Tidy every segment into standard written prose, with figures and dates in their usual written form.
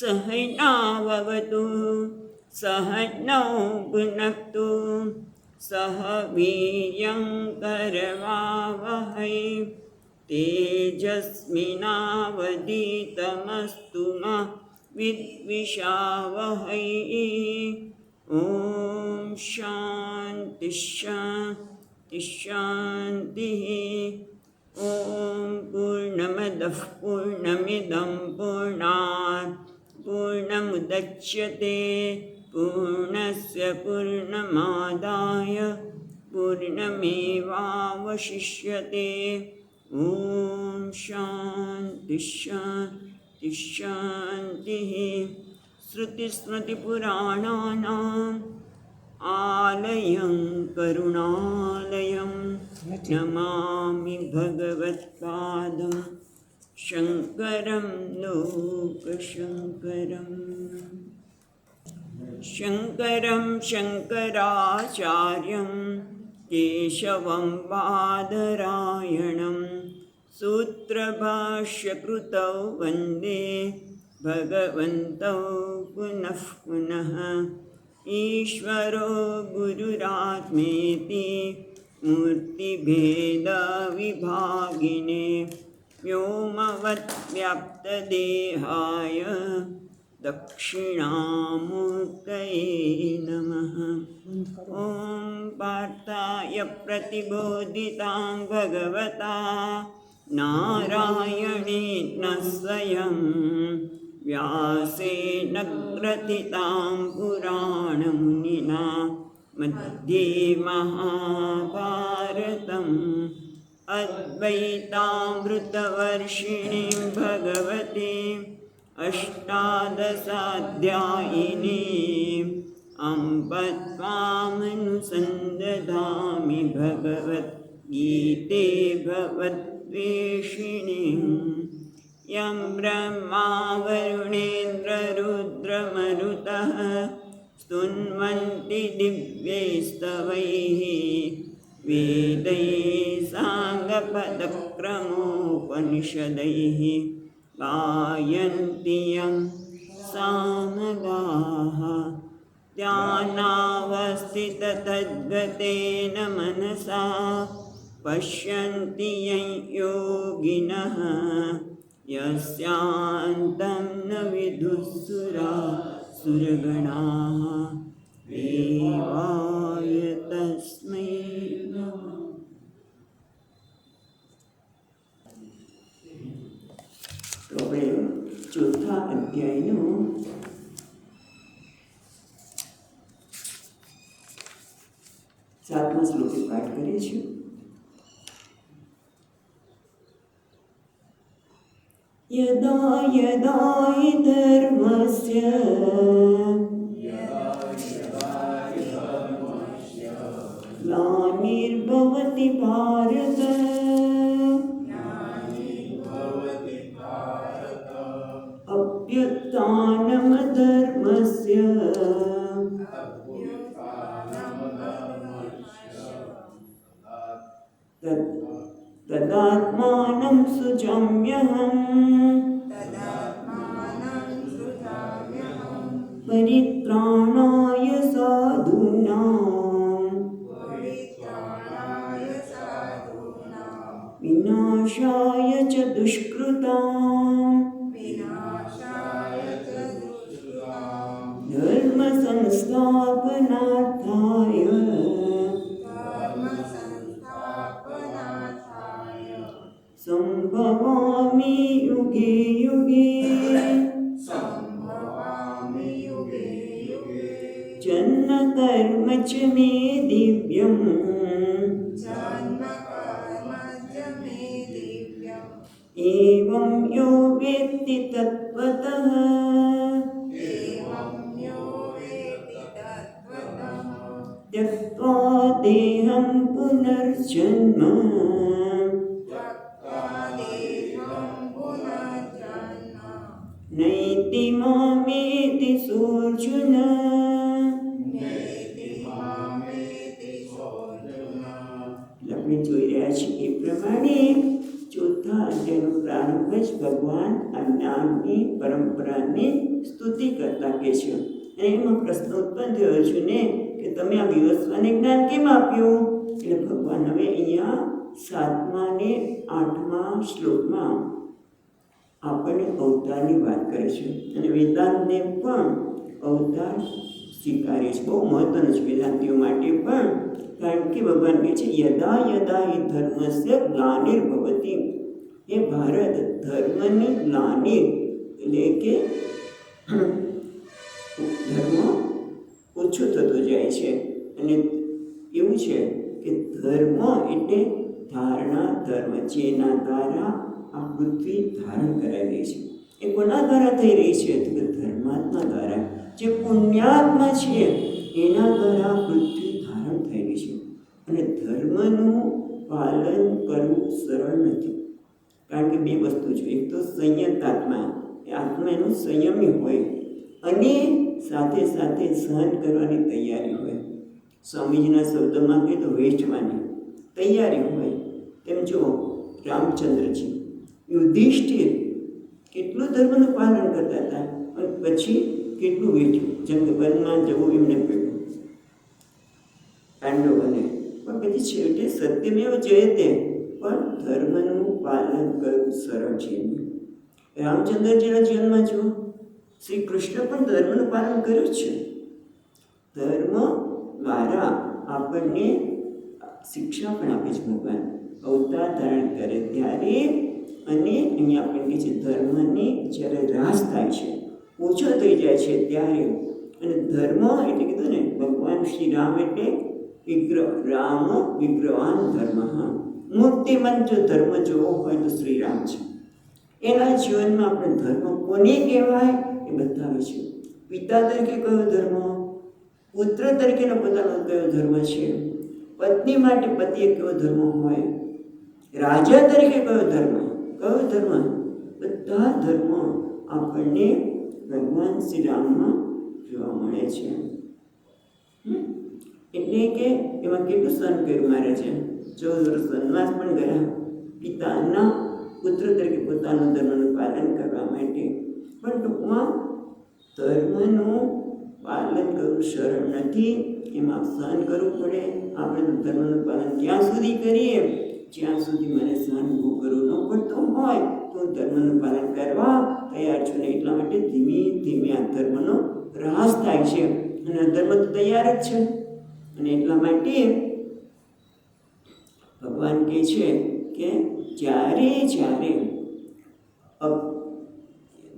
सहनाववतु सहनौ भुनक्तु सह वीर्यं करवावहै तेजस्विनावधीतमस्तु मा विद्विषावहै। ॐ शान्ति शान्ति शान्तिः। ॐ पूर्णमदः पूर्णमिदं पूर्णात् पूर्णमुदच्यते पूर्णस्य पूर्णमादाय पूर्णमेवावशिष्यते। ॐ शान्ति शान्ति शान्तिः। श्रुतिस्मृतिपुराणानाम् आलयं करुणालयं नमामि भगवत्पादं शङ्करं लोकशङ्करम्। शङ्करं शङ्कराचार्यं केशवं बादरायणं सूत्रभाष्यकृतौ वन्दे भगवन्तौ पुनः पुनः। ईश्वरो गुरुरात्मेति मूर्तिभेदविभागिने व्योमवद्व्याप्तदेहाय दक्षिणामूर्तये नमः। ॐ पार्थाय प्रतिबोधितां भगवता नारायणेन स्वयं व्यासेन ग्रथितां पुराणमुनिना मध्ये महाभारतम् अद्वैतामृतवर्षिणीं भगवतीम् अष्टादशाध्यायिनीम् अम्ब त्वामनुसन्दधामि भगवद्गीते भगवद्वेषिणीम्। यं ब्रह्मा वरुणेन्द्ररुद्रमरुतः स्तुन्वन्ति दिव्यैस्तवैः वेदैः साङ्गपदक्रमोपनिषदैः गायन्ति यं सामगाः। ध्यानावस्थिततद्गतेन मनसा पश्यन्ति यं योगिनः यस्यान्तं न विदुःसुरासुरगणाः। देवाय तस्मै नमः। તો આપણે ચોથા અધ્યાયનો 7મા શ્લોકે પાઠ કરીએ છીએ। यदा यदा हि धर्मस्य ग्लानिर्भवति भारत अभ्युत्थानमधर्मस्य तदात्मानं सृजाम्यहम् परित्राणाय साधूनां विनाशाय च दुष्कृताम् धर्म संस्थापनार्थाय संभवामि युगे युगे जन्म कर्म च मे दिव्यम् एवं यो वेत्ति तत्त्वतः त्यक्त्वा देहं पुनर्जन्म नैति मामेति सोऽर्जुन। આપણે જોઈ રહ્યા છીએ એ પ્રમાણે ચોથા અધ્યાયનો પ્રારંભ જ ભગવાન આ જ્ઞાનની પરંપરાની સ્તુતિ કરતા કહે છે. અને એમાં પ્રશ્ન ઉત્પન્ન થયો અર્જુને કે તમે આ વિવસ્વાને જ્ઞાન કેમ આપ્યું? એટલે ભગવાન હવે અહીંયા 7મા અને 8મા શ્લોકમાં આપણને અવતારની વાત કરે છે. અને વેદાંતને પણ અવતાર સ્વીકારે છે. બહુ મહત્વનું છે વેદાંતિઓ માટે પણ, કારણ કે ભગવાન કહે છે યદા યદા હિ ધર્મસ્ય ગ્લાનિર્ભવતિ. એ ભારત ધર્મની ગ્લાનિ એટલે કે ધર્મ ઓછો થતો જાય છે. અને એવું છે કે ધર્મ એટલે ધારણા ધર્મ, જેના દ્વારા આ પૃથ્વી ધારણ કરાઈ રહી છે. એ કોના દ્વારા થઈ રહી છે? તો કે ધર્માત્મા દ્વારા. જે પુણ્યાત્મા છે એના દ્વારા પૃથ્વી ધારણ થઈ રહી છે. અને ધર્મનું પાલન કરવું સરળ નથી, કારણ કે બે વસ્તુ છે. એક તો સંયત આત્મા, એ આત્મા એનું સંયમી હોય, અને સાથે સાથે સહન કરવાની તૈયારી હોય. સ્વામીજીના શબ્દમાં કહે તો વેઠવાની તૈયારી હોય. તેમ જો રામચંદ્રજી, યુધિષ્ઠિર કેટલું ધર્મનું પાલન કરતા હતા, અને પછી કેટલું વેઠ્યું. જંગવનમાં જવું એમને પડ્યું પાંડવોને, પણ પછી છેવટે સત્યમેવ જયતે. પણ ધર્મનું પાલન કરવું સરળ છે. રામચંદ્રજીના જીવનમાં જુઓ, શ્રી કૃષ્ણ પણ ધર્મનું પાલન કર્યું છે. ધર્મ દ્વારા આપણને શિક્ષા પણ આપે છે ભગવાન અવતાર ધારણ કરે ત્યારે. અને અહીંયા આપણને કહે છે ધર્મની જ્યારે રાસ થાય છે, ઓછો થઈ જાય છે ત્યારે. અને ધર્મ એટલે કીધું ને, ભગવાન શ્રી રામ એટલે રામ વિગ્રહવાન ધર્મ. મૂર્તિમંત જો ધર્મ જોવો હોય તો શ્રી રામ છે. એના જીવનમાં આપણે ધર્મ કોને કહેવાય એ બતાવે છે. પિતા તરીકે કયો ધર્મ, પુત્ર તરીકેનો પોતાનો કયો ધર્મ છે, પત્ની માટે પતિએ કયો ધર્મ હોય, રાજા તરીકે કયો ધર્મ, બધા ધર્મ આપણને ભગવાન શ્રી રામમાં જોવા મળે છે. એટલે કે એમાં કેટલું સહન કર્યું મહારાજે, 14 વર્ષ વનવાસ પણ ગયા પિતાના પુત્ર તરીકે પોતાના ધર્મનું પાલન કરવા માટે. પણ ટૂંકમાં ધર્મનું પાલન કરવું સરળ નથી, એમાં સહન કરવું પડે. આપણે તો ધર્મનું પાલન ત્યાં સુધી કરીએ જ્યાં સુધી મને સહન ઊભું કરવું ન પડતું હોય તો ધર્મનું પાલન કરવા તૈયાર છું. ને એટલા માટે ધીમે ધીમે આ ધર્મનો રહાસ થાય છે. અને આ ધર્મ તો તૈયાર જ છે. અને એટલા માટે ભગવાન કહે છે કે જ્યારે જ્યારે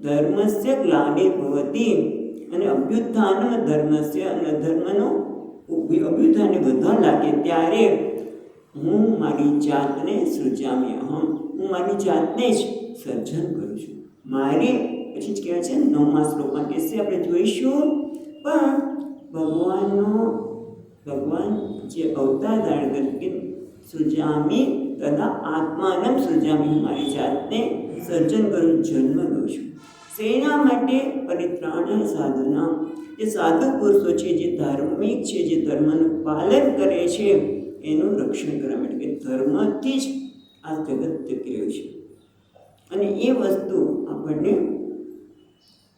ધર્મસ્ય ગ્લાનિર્ભવતિ અને અભ્યુત્થાનમ ધર્મસ્ય, અને ધર્મનો અભ્યુત્થાન વધવા લાગે ત્યારે હું મારી જાતને સૃજામી અહમ, હું મારી જાતને જ સર્જન કરું છું. મારી પછી જ કહેવાય છે 9મા શ્લોકમાં કહેશે, આપણે જોઈશું. પણ ભગવાન જે અવતાર ધારણ કરે સૃજામી તથા આત્માનમ સૃજામી, હું મારી જાતને સર્જન કરું, જન્મ દઉં છું. શેના માટે? પરિત્રાણ સાધના. જે સાધુ પુરુષો છે, જે ધાર્મિક છે, જે ધર્મનું પાલન કરે છે, એનું રક્ષણ કરવા માટે. કે ધર્મથી જ આ જગત ટકી રહ્યું છે. અને એ વસ્તુ આપણને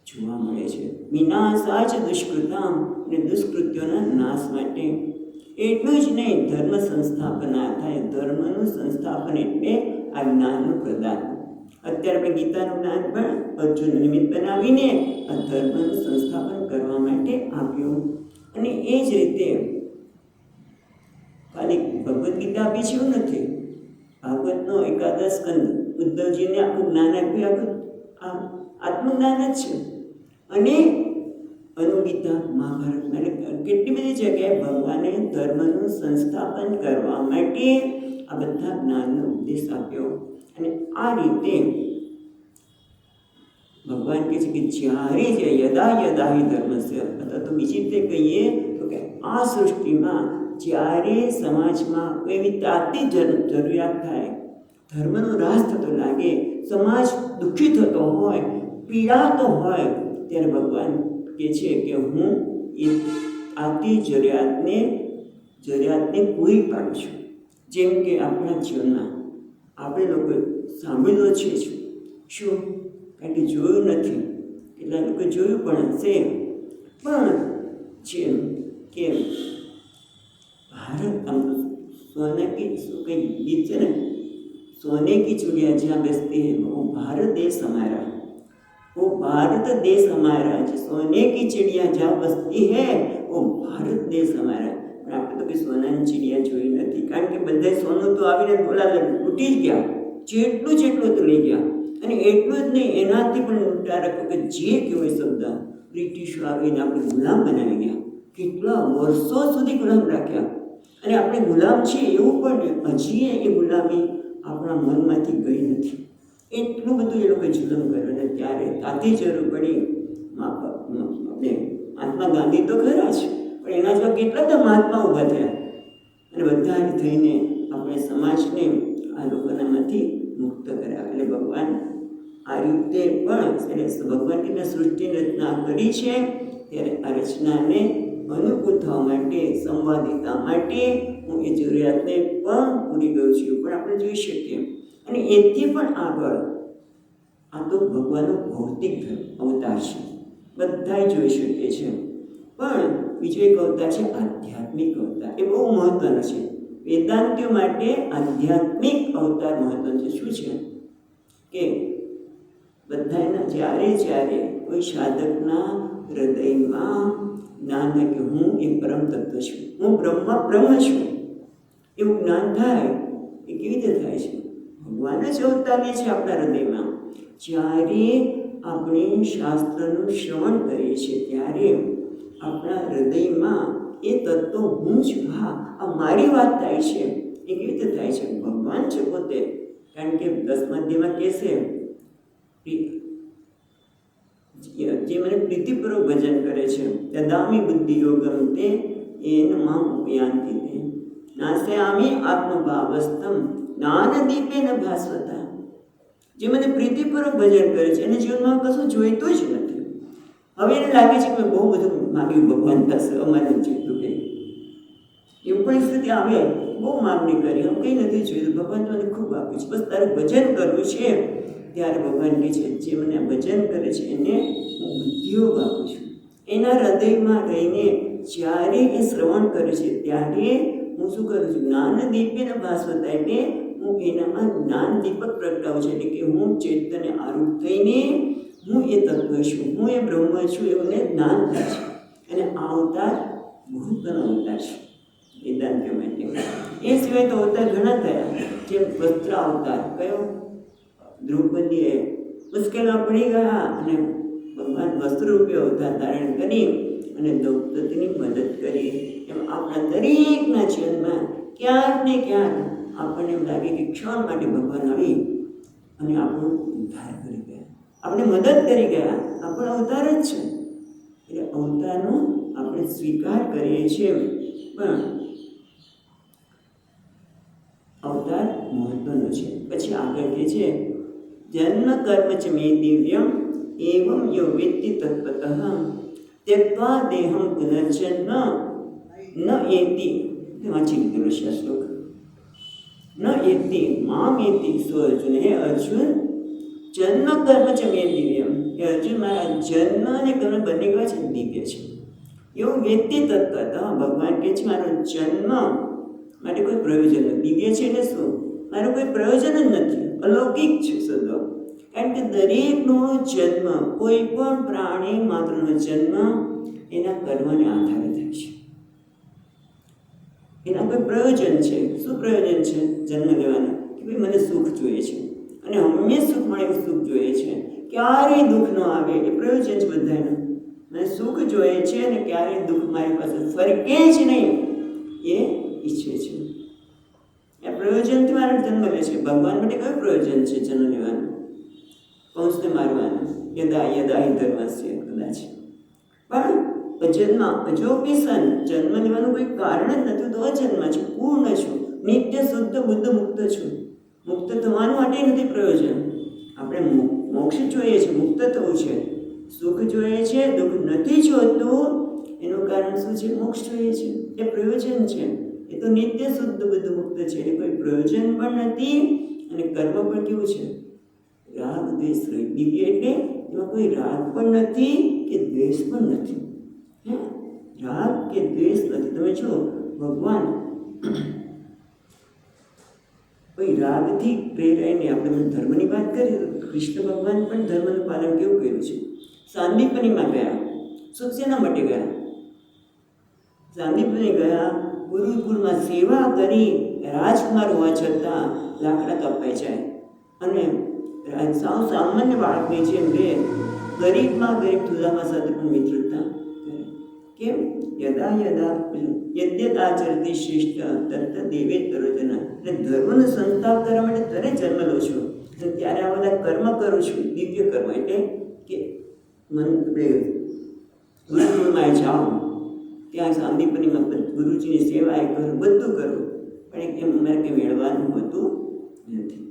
જોવા મળે છે. વિનાશાચ દુષ્કૃતામ, અને દુષ્કૃત્યોના નાશ માટે. એટલું જ નહીં, ધર્મ સંસ્થાપના થાય. ધર્મનું સંસ્થાપન એટલે આ જ્ઞાનનું પ્રદાન. અત્યારે આપણે ગીતાનું જ્ઞાન પણ અર્જુન નિમિત્ત બનાવીને આ ધર્મનું સંસ્થાપન કરવા માટે આપ્યું. અને એ જ રીતે ખાલી ભગવદ્ ગીતા આપી છે એવું નથી. ભાગવતનો 11 સ્કંદ ઉદ્ધવજીને આખું જ્ઞાન આપ્યું, આખું આત્મજ્ઞાન જ છે. અને અનુગીતા, મહાભારત, કેટલી બધી જગ્યાએ ભગવાને ધર્મનું સંસ્થાપન કરવા માટે આ બધા જ્ઞાનનો ઉપદેશ આપ્યો. અને આ રીતે ભગવાન કહે છે કે જ્યારે યદા યદા હિ ધર્મસ્ય, અથવા તો બીજી રીતે કહીએ તો કે આ સૃષ્ટિમાં જ્યારે સમાજમાં એવી તાતી જરૂરિયાત થાય, ધર્મનો રાસ થતો લાગે, સમાજ દુઃખી થતો હોય, પીડાતો હોય, ત્યારે ભગવાન કહે છે કે હું એ આતી જરૂરિયાતને પૂરી પાડું છું. જેમ કે આપણા જીવનમાં આપણે લોકો સાંભળેલો છે શું? કારણ કે જોયું નથી. કેટલા લોકો જોયું પણ હશે, પણ જેમ કે ભારત આમ સોના કી શું કંઈ ગીત છે ને, सोने की चिड़िया जहाँ बसती है वो भारत देश हमारा, वो भारत देश हमारा, जो सोने की चिड़िया जहाँ बसती है वो भारत देश हमारा. પણ આપણે તો કંઈ સોનાની ચીડિયા જોઈ નથી, કારણ કે બધા સોનું તો આવીને ડોલા લૂંટી જ ગયા, જેટલું તો લઈ ગયા. અને એટલું જ નહીં, એનાથી પણ લૂંટા રાખો કે જે કહેવાય શબ્દ, બ્રિટિશો આવીને આપણે ગુલામ બનાવી ગયા, કેટલા વર્ષો સુધી ગુલામ રાખ્યા. અને આપણે ગુલામ છીએ એવું પણ હજી એ ગુલામી આપણા મનમાંથી ગઈ નથી. એટલું બધું એ લોકોએ જુલમ કર્યો. અને ત્યારે તાતી જરૂર પડી આપણે મહાત્મા ગાંધી તો ખરા છે, પણ એના જેવા કેટલા બધા મહાત્મા ઊભા થયા અને બધા થઈને આપણે સમાજને આ લોકોનામાંથી મુક્ત કર્યા. એટલે ભગવાન આ રીતે પણ એટલે ભગવાન કેટલા સૃષ્ટિની રચના કરી છે, ત્યારે આ રચનાને અનુકૂળ થવા માટે, સંવાદિતા માટે હું એ જરૂરિયાતને પણ પૂરી કરું છું. પણ આપણે જોઈ શકીએ. અને એથી પણ આગળ આ તો ભગવાનનો ભૌતિક અવતાર છે, બધા જોઈ શકીએ છે. પણ બીજો એક અવતાર છે આધ્યાત્મિક અવતાર. એ બહુ મહત્વનો છે. વેદાંતિઓ માટે આધ્યાત્મિક અવતાર મહત્વનો છે. શું છે કે બધાના જ્યારે કોઈ સાધકના હૃદયમાં જ્ઞાન થાય કે હું એ પરમ તત્વ છું, હું બ્રહ્મ છું, એવું જ્ઞાન થાય. એ કેવી રીતે થાય છે? ભગવાન જ અવતારે છે આપણા હૃદયમાં. જ્યારે આપણે શાસ્ત્રનું શ્રવણ કરીએ છીએ ત્યારે આપણા હૃદયમાં એ તત્વ હું છું, હા આ મારી વાત થાય છે. એ કેવી રીતે થાય છે? ભગવાન છે પોતે. કારણ કે 10મા અધ્યાયમાં કહેશે, જે મને પ્રીતિપૂર્વક ભજન કરે છે, દદામી બુદ્ધિ યોગમ તે એન મામ ઉપયાંતિ તે નાસ્યામી આત્મભાવસ્તમ જ્ઞાનદીપેન ભાસ્વતા. જે મને પ્રીતિપૂર્વક ભજન કરે છે એને જીવનમાં કશું જોઈતું જ નથી. હવે એને લાગે છે કે મેં બહુ બધું માગ્યું ભગવાન પાસે, અમારે જેટલું કંઈ એવું પરિસ્થિતિ આવે, બહુ માગણી કરી, હું કંઈ નથી જોયું, ભગવાન તો મને ખૂબ આપ્યું છે, બસ તારે ભજન કરવું છે. ત્યારે ભગવાન કહે છે જે મને ભજન કરે છે એને હું બુદ્ધિયોગ આપું છું. એના હૃદયમાં રહીને જ્યારે એ શ્રવણ કરે છે ત્યારે હું શું કરું છું? જ્ઞાન દીપેન ભાસ્વતા, એટલે હું એનામાં જ્ઞાન દીપક પ્રગટાવું છું. એટલે કે હું ચૈતન્ય આરૂપ થઈને હું એ તત્વ છું, હું એ બ્રહ્મ છું, એવું જ્ઞાન થાય છે. અને આ અવતાર મહત્વનો અવતાર છે વેદાંતિઓ માટે. એ સિવાય તો અવતાર ઘણા થયા, જેમ વસ્ત્ર અવતાર. કયો? દ્રૌપદીએ મુશ્કેલમાં પડી ગયા અને ભગવાન વસ્ત્રરૂપી અવતાર ધારણ કરી અને દ્રૌપદીની મદદ કરી. એમ આપણા દરેકના જીવનમાં ક્યાંક ને ક્યાંક આપણને એમ લાગે કે ક્ષણ માટે ભગવાન આવી અને આપણો ઉદ્ધાર કરી ગયા, આપણે મદદ કરી ગયા. આપણો અવતાર જ છે. એટલે અવતારનો આપણે સ્વીકાર કરીએ છીએ, પણ અવતાર મહત્વનો છે. પછી આગળ કહે છે જન્મ કર્મ ચ મે દિવ્યમ એવમ યો વેત્તિ તત્વતઃ ત્યક્ત્વા દેહમ પુનર્જન્મ ન એતિ. વાંચી લીધેલો છે આ શ્લોક. ન એતિ મામ એતિ સો અર્જુન. હે અર્જુન, જન્મ કર્મ ચ મે દિવ્યમ. એ અર્જુન, મારા જન્મ અને કર્મ બંને કેવા છે? દિવ્ય છે. એવું વેત્તિ તત્વતઃ. ભગવાન કહે છે મારો જન્મ માટે કોઈ પ્રયોજન નથી. દિવ્ય છે એટલે શું? મારું કોઈ પ્રયોજન જ નથી, અલૌકિક છે સદો. કારણ કે દરેકનો જન્મ, કોઈ પણ પ્રાણી માત્રનો જન્મ એના કર્મને આધારે થાય છે. એના કોઈ પ્રયોજન છે. શું પ્રયોજન છે જન્મ લેવાનું? કે ભાઈ મને સુખ જોઈએ છે અને હંમેશા સુખ મળે એવું સુખ જોઈએ છે, ક્યારેય દુઃખ ન આવે, એ પ્રયોજન છે બધાનું. મને સુખ જોઈએ છે અને ક્યારેય દુઃખ મારી પાસે ફરકે જ નહીં, એ ઈચ્છે છે. એ પ્રયોજનથી મારો જન્મ લે છે. ભગવાન માટે કયું પ્રયોજન છે જન્મ લેવાનું? કંસને મારવાનું. યદા યદા હિ ધર્મસ્ય કદાચ. પણ જન્મ અજોપી સન, જન્મ લેવાનું કોઈ કારણ જ નથી. તો અજન્મ છું, પૂર્ણ છું, નિત્ય શુદ્ધ બુદ્ધ મુક્ત છું. મુક્ત થવાનું માટે નથી પ્રયોજન. આપણે મોક્ષ જોઈએ છે, મુક્ત થવું છે. સુખ જોઈએ છે, દુઃખ નથી જોતું. એનું કારણ શું છે? મોક્ષ જોઈએ છે. એ પ્રયોજન છે. એ તો નિત્ય શુદ્ધ બુદ્ધ મુક્ત છે, એટલે કોઈ પ્રયોજન પણ નથી. અને કર્મ પણ કેવું છે? રાગ દ્વેષ રહિત. દિવ્ય એટલે એમાં કોઈ રાગ પણ નથી કે દ્વેષ પણ નથી. હે, રાગ કે દ્વેષ નથી. તમે જો ભગવાન કોઈ રાગથી પ્રેરાઈને, આપણે ધર્મની વાત કરીએ તો કૃષ્ણ ભગવાન પણ ધર્મનું પાલન કેવું કર્યું છે. સાંદીપનીમાં ગયા, શું શેના માટે ગયા? સાંદીપની ગયા, ગુરુકુળમાં સેવા કરી, રાજકુમાર હોવા છતાં લાકડા કપાઈ જાય અને સાવ સામાન્ય બાળકની જેમ બે ગરીબમાં ગરીબ સુદામા સાથે પણ મિત્રતા કરે. કેમ? યદા યદા યદ્યતાચરતી શ્રેષ્ઠ તત્ત દેવે તરોજના. એટલે ધર્મનો સંસ્થાપ કરવા માટે તને જન્મ લો છો અને ત્યારે આ બધા કર્મ કરું છું. દિવ્ય કર્મ એટલે કે ગુરુકુળમાં જાઓ, ત્યાં સાંદીપનીમાં ગુરુજીની સેવા એ કરો, બધું કરો, પણ એમ અમારે કંઈ મેળવાનું હોતું નથી.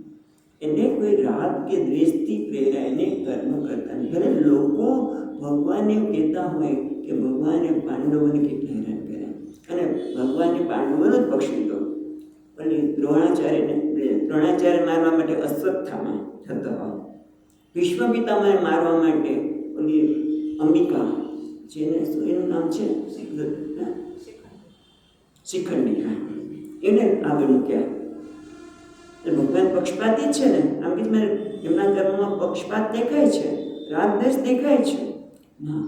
એટલે કોઈ રાગ કે દ્વેષથી પ્રેરાઈને કર્મ કરતા નથી. ભલે લોકો ભગવાનને એવું કહેતા હોય કે ભગવાને પાંડવોને કેટલા હેરાન કર્યા અને ભગવાને પાંડવોનો જ પક્ષ લીધો, પણ દ્રોણાચાર્યને મારવા માટે અશ્વત્થામા થતો, ભીષ્મ પિતામહને મારવા માટે ઓલી અંબિકા, જેને શું એનું નામ છે, શિખંડી, એને આગળ મૂક્યા. એટલે ભગવાન પક્ષપાતી જ છે ને. આમ કે એમના કર્મમાં પક્ષપાત દેખાય છે, રાગ દ્વેષ દેખાય છે ના.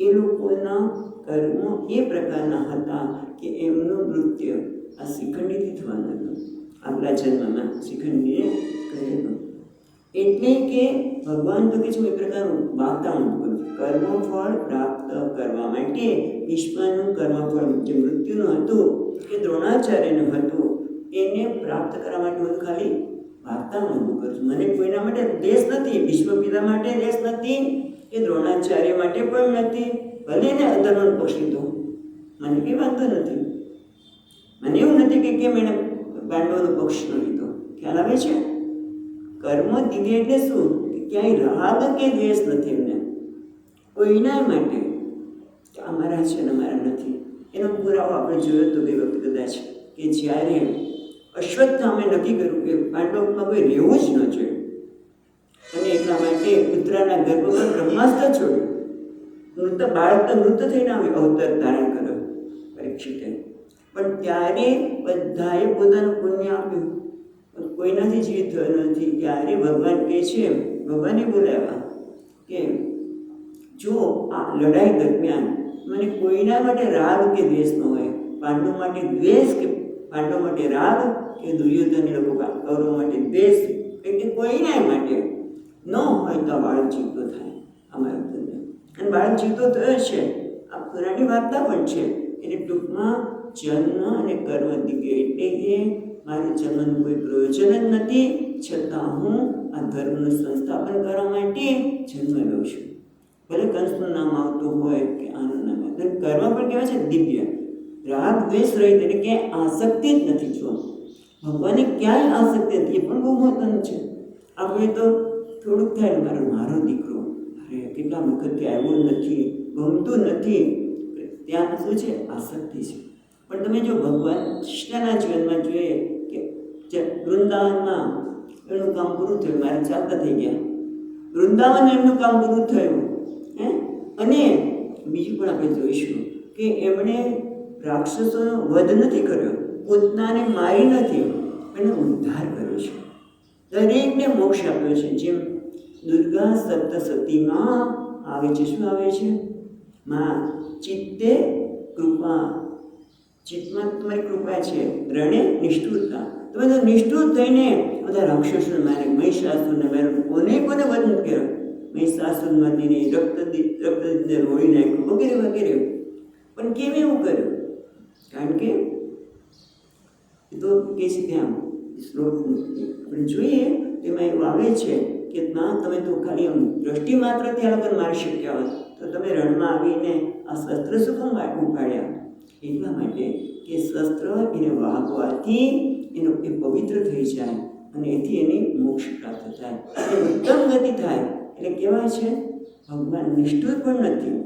એ લોકોના કર્મો એ પ્રકારના હતા કે એમનું મૃત્યુ આ શિખંડીથી થવાનું હતું. આગલા જન્મમાં શિખંડીને કહેલું. એટલે કે ભગવાન તો કે છે એ પ્રકારનું વાતાવરણ કરું, કર્મફળ પ્રાપ્ત કરવા માટે વિશ્વનું કર્મફળ જે મૃત્યુનું હતું કે દ્રોણાચાર્યનું હતું, એને પ્રાપ્ત કરવા માટે હું ખાલી વાર્તામાં ઊભું કરું છું. મને કોઈના માટે દેશ નથી, વિશ્વપિતા માટે દેશ નથી, એ દ્રોણાચાર્ય માટે પણ નથી. ભલે એને અધર્મનો પક્ષ લીધો, મને કંઈ વાંધો નથી. મને એવું નથી કે કેમ એણે પાંડવોનો પક્ષ ન લીધો. ખ્યાલ આવે છે? કર્મ દિવ્ય એટલે શું? કે ક્યાંય રાગ કે દ્વેષ નથી એમને કોઈના માટે કે અમારા છે ને અમારા નથી. એનો પુરાવો આપણે જોયો તો બે વખત કદાચ, કે જ્યારે અશ્વત્થામે નક્કી કર્યું કે પાંડવમાં કોઈ રહેવું જ ન જોઈએ અને એટલા માટે પુત્રના ગર્ભ પર બ્રહ્માસ્ત્ર છોડ્યું. બાળક તો મૃત થઈને આવ્યું, અવતાર ધારણ કર્યો પરીક્ષિતે. પણ ત્યારે બધાએ પોતાનું પુણ્ય આપ્યું, કોઈનાથી જીવિત થયો નથી. ત્યારે ભગવાન કહે છે, ભગવાને બોલાવ્યા કે જો આ લડાઈ દરમિયાન મને કોઈના માટે રાગ કે દ્વેષ ન હોય, પાંડવ માટે દ્વેષ કે પાંડવ માટે રાગ કે દુર્યોધન લોકો કૌરવ માટે દ્વેષ, એટલે કોઈના માટે ન હોય તો બાળક જીવતો થાય અમારા પુત્ર. અને બાળક જીવતો થયો છે, આ પુરાણી વાર્તા પણ છે. એટલે ટૂંકમાં જન્મ અને કર્મ દિવ્ય એટલે કે મારે જન્મનું કોઈ પ્રયોજન જ નથી, છતાં હું આ ધર્મનું સંસ્થાપન કરવા માટે જન્મ લઉં છું. ભલે કંસનું નામ આવતું હોય કે આનું નામ આવે. કર્મ પણ કહેવાય છે દિવ્ય, રાગ દ્વેષ રહિત, એટલે ક્યાંય આસક્તિ જ નથી. જો ભગવાને ક્યાંય આસક્તિ નથી, એ પણ બહુ મહત્વનું છે. આપણે તો થોડુંક થાય, મારો દીકરો અરે કેટલા વખતથી આવ્યો નથી, ગમતું નથી, ત્યાં શું છે? આસક્તિ છે. પણ તમે જો ભગવાન કૃષ્ણના જીવનમાં જોઈએ કે વૃંદાવનમાં એનું કામ પૂરું થયું, મારે ચાલતા થઈ ગયા, વૃંદાવન એમનું કામ પૂરું થયું. અને બીજું પણ આપણે જોઈશું કે એમણે રાક્ષસોનો વધ નથી કર્યો, પોતાને મારી નથી, એનો ઉદ્ધાર કર્યો છે, દરેકને મોક્ષ આપ્યો છે. જેમ દુર્ગા સપ્તસતીમાં આવે છે, શું આવે છે? માં ચિત્તે કૃપા, ચિત્તમાં તમારી કૃપા છે, રણે નિષ્ઠુરતા. તમે તો નિષ્ઠુર થઈને બધા રાક્ષસોને મારે, મહિષાસુરને મારે, કોને કોને વધ કર્યો, મહિષાસુરમતીને રક્તદીપને રોળી નાખ્યું વગેરે વગેરે. પણ કેમ એવું કર્યું? કારણ કે એ તો કહે છે ત્યાં શ્લોક આપણે જોઈએ તેમાં એવું આવે છે કે ના, તમે તો ખાલી આમ દ્રષ્ટિ માત્રથી આ લોકોને મારી શક્યા હોત તો તમે રણમાં આવીને આ શસ્ત્ર શું કામ ઉપાડ્યા? એટલા માટે કે શસ્ત્ર એને વાગવાથી એનો એ પવિત્ર થઈ જાય અને એથી એની મોક્ષ પ્રાપ્ત થાય, એ ઉત્તમ ગતિ થાય. એટલે કહેવાય છે ભગવાન નિષ્ઠુર પણ નથી,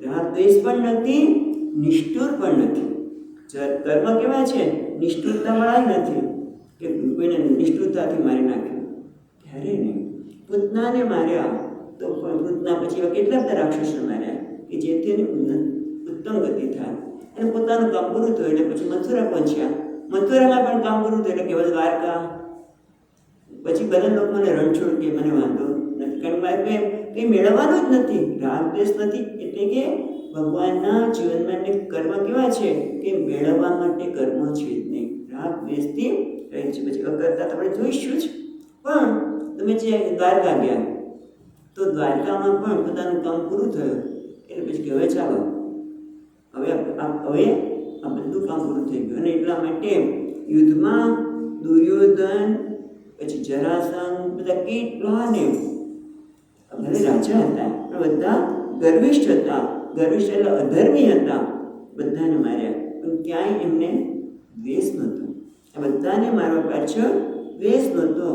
રાગ દ્વેષ પણ નથી, નિષ્ઠુર પણ નથી. કર્મ કહેવાય છે નિષ્ઠુરતા મળાય નથી કે કોઈને નિષ્ઠુરતાથી મારી નાખ્યું, ત્યારે નહીં. પૂતનાને માર્યા તો પણ પૂતના પછી એવા કેટલા બધા રાક્ષસને માર્યા કે જેથી એની ઉત્તમ ગતિ થાય. અને પોતાનું કામ પૂરું થયું એટલે પછી મથુરા પહોંચ્યા. મથુરામાં પણ કામ પૂરું થયું એટલે કેવળ દ્વારકા. પછી બધા લોકો મને રણછોડ કે મને વાંધો નથી, કારણ મારે કંઈ મેળવવાનું જ નથી, રાગ દ્વેષ નથી. એટલે કે ભગવાનના જીવનમાં કર્મ કેવા છે કે મેળવવા માટે કર્મ છે જ નહીં, રાગ દ્વેષથી રહે છે. પછી અકર્તા આપણે જોઈશું જ. પણ તમે જે દ્વારકા ગયા તો દ્વારકામાં પણ પોતાનું કામ પૂરું થયું એટલે પછી હવે ચાલો હવે આ બધું કામ પૂરું થઈ ગયું. અને એટલા માટે યુદ્ધમાં દુર્યોધન પછી જરાસંઘ બધા કેટલા ને ભલે રાજા હતા પણ બધા ગર્વિષ્ઠ હતા. ગર્વિષ્ઠ એટલે અધર્મી હતા. બધાને માર્યા પણ ક્યાંય એમને દ્વેષ નહોતો. આ બધાને મારવા પાછળ દ્વેષ નહોતો.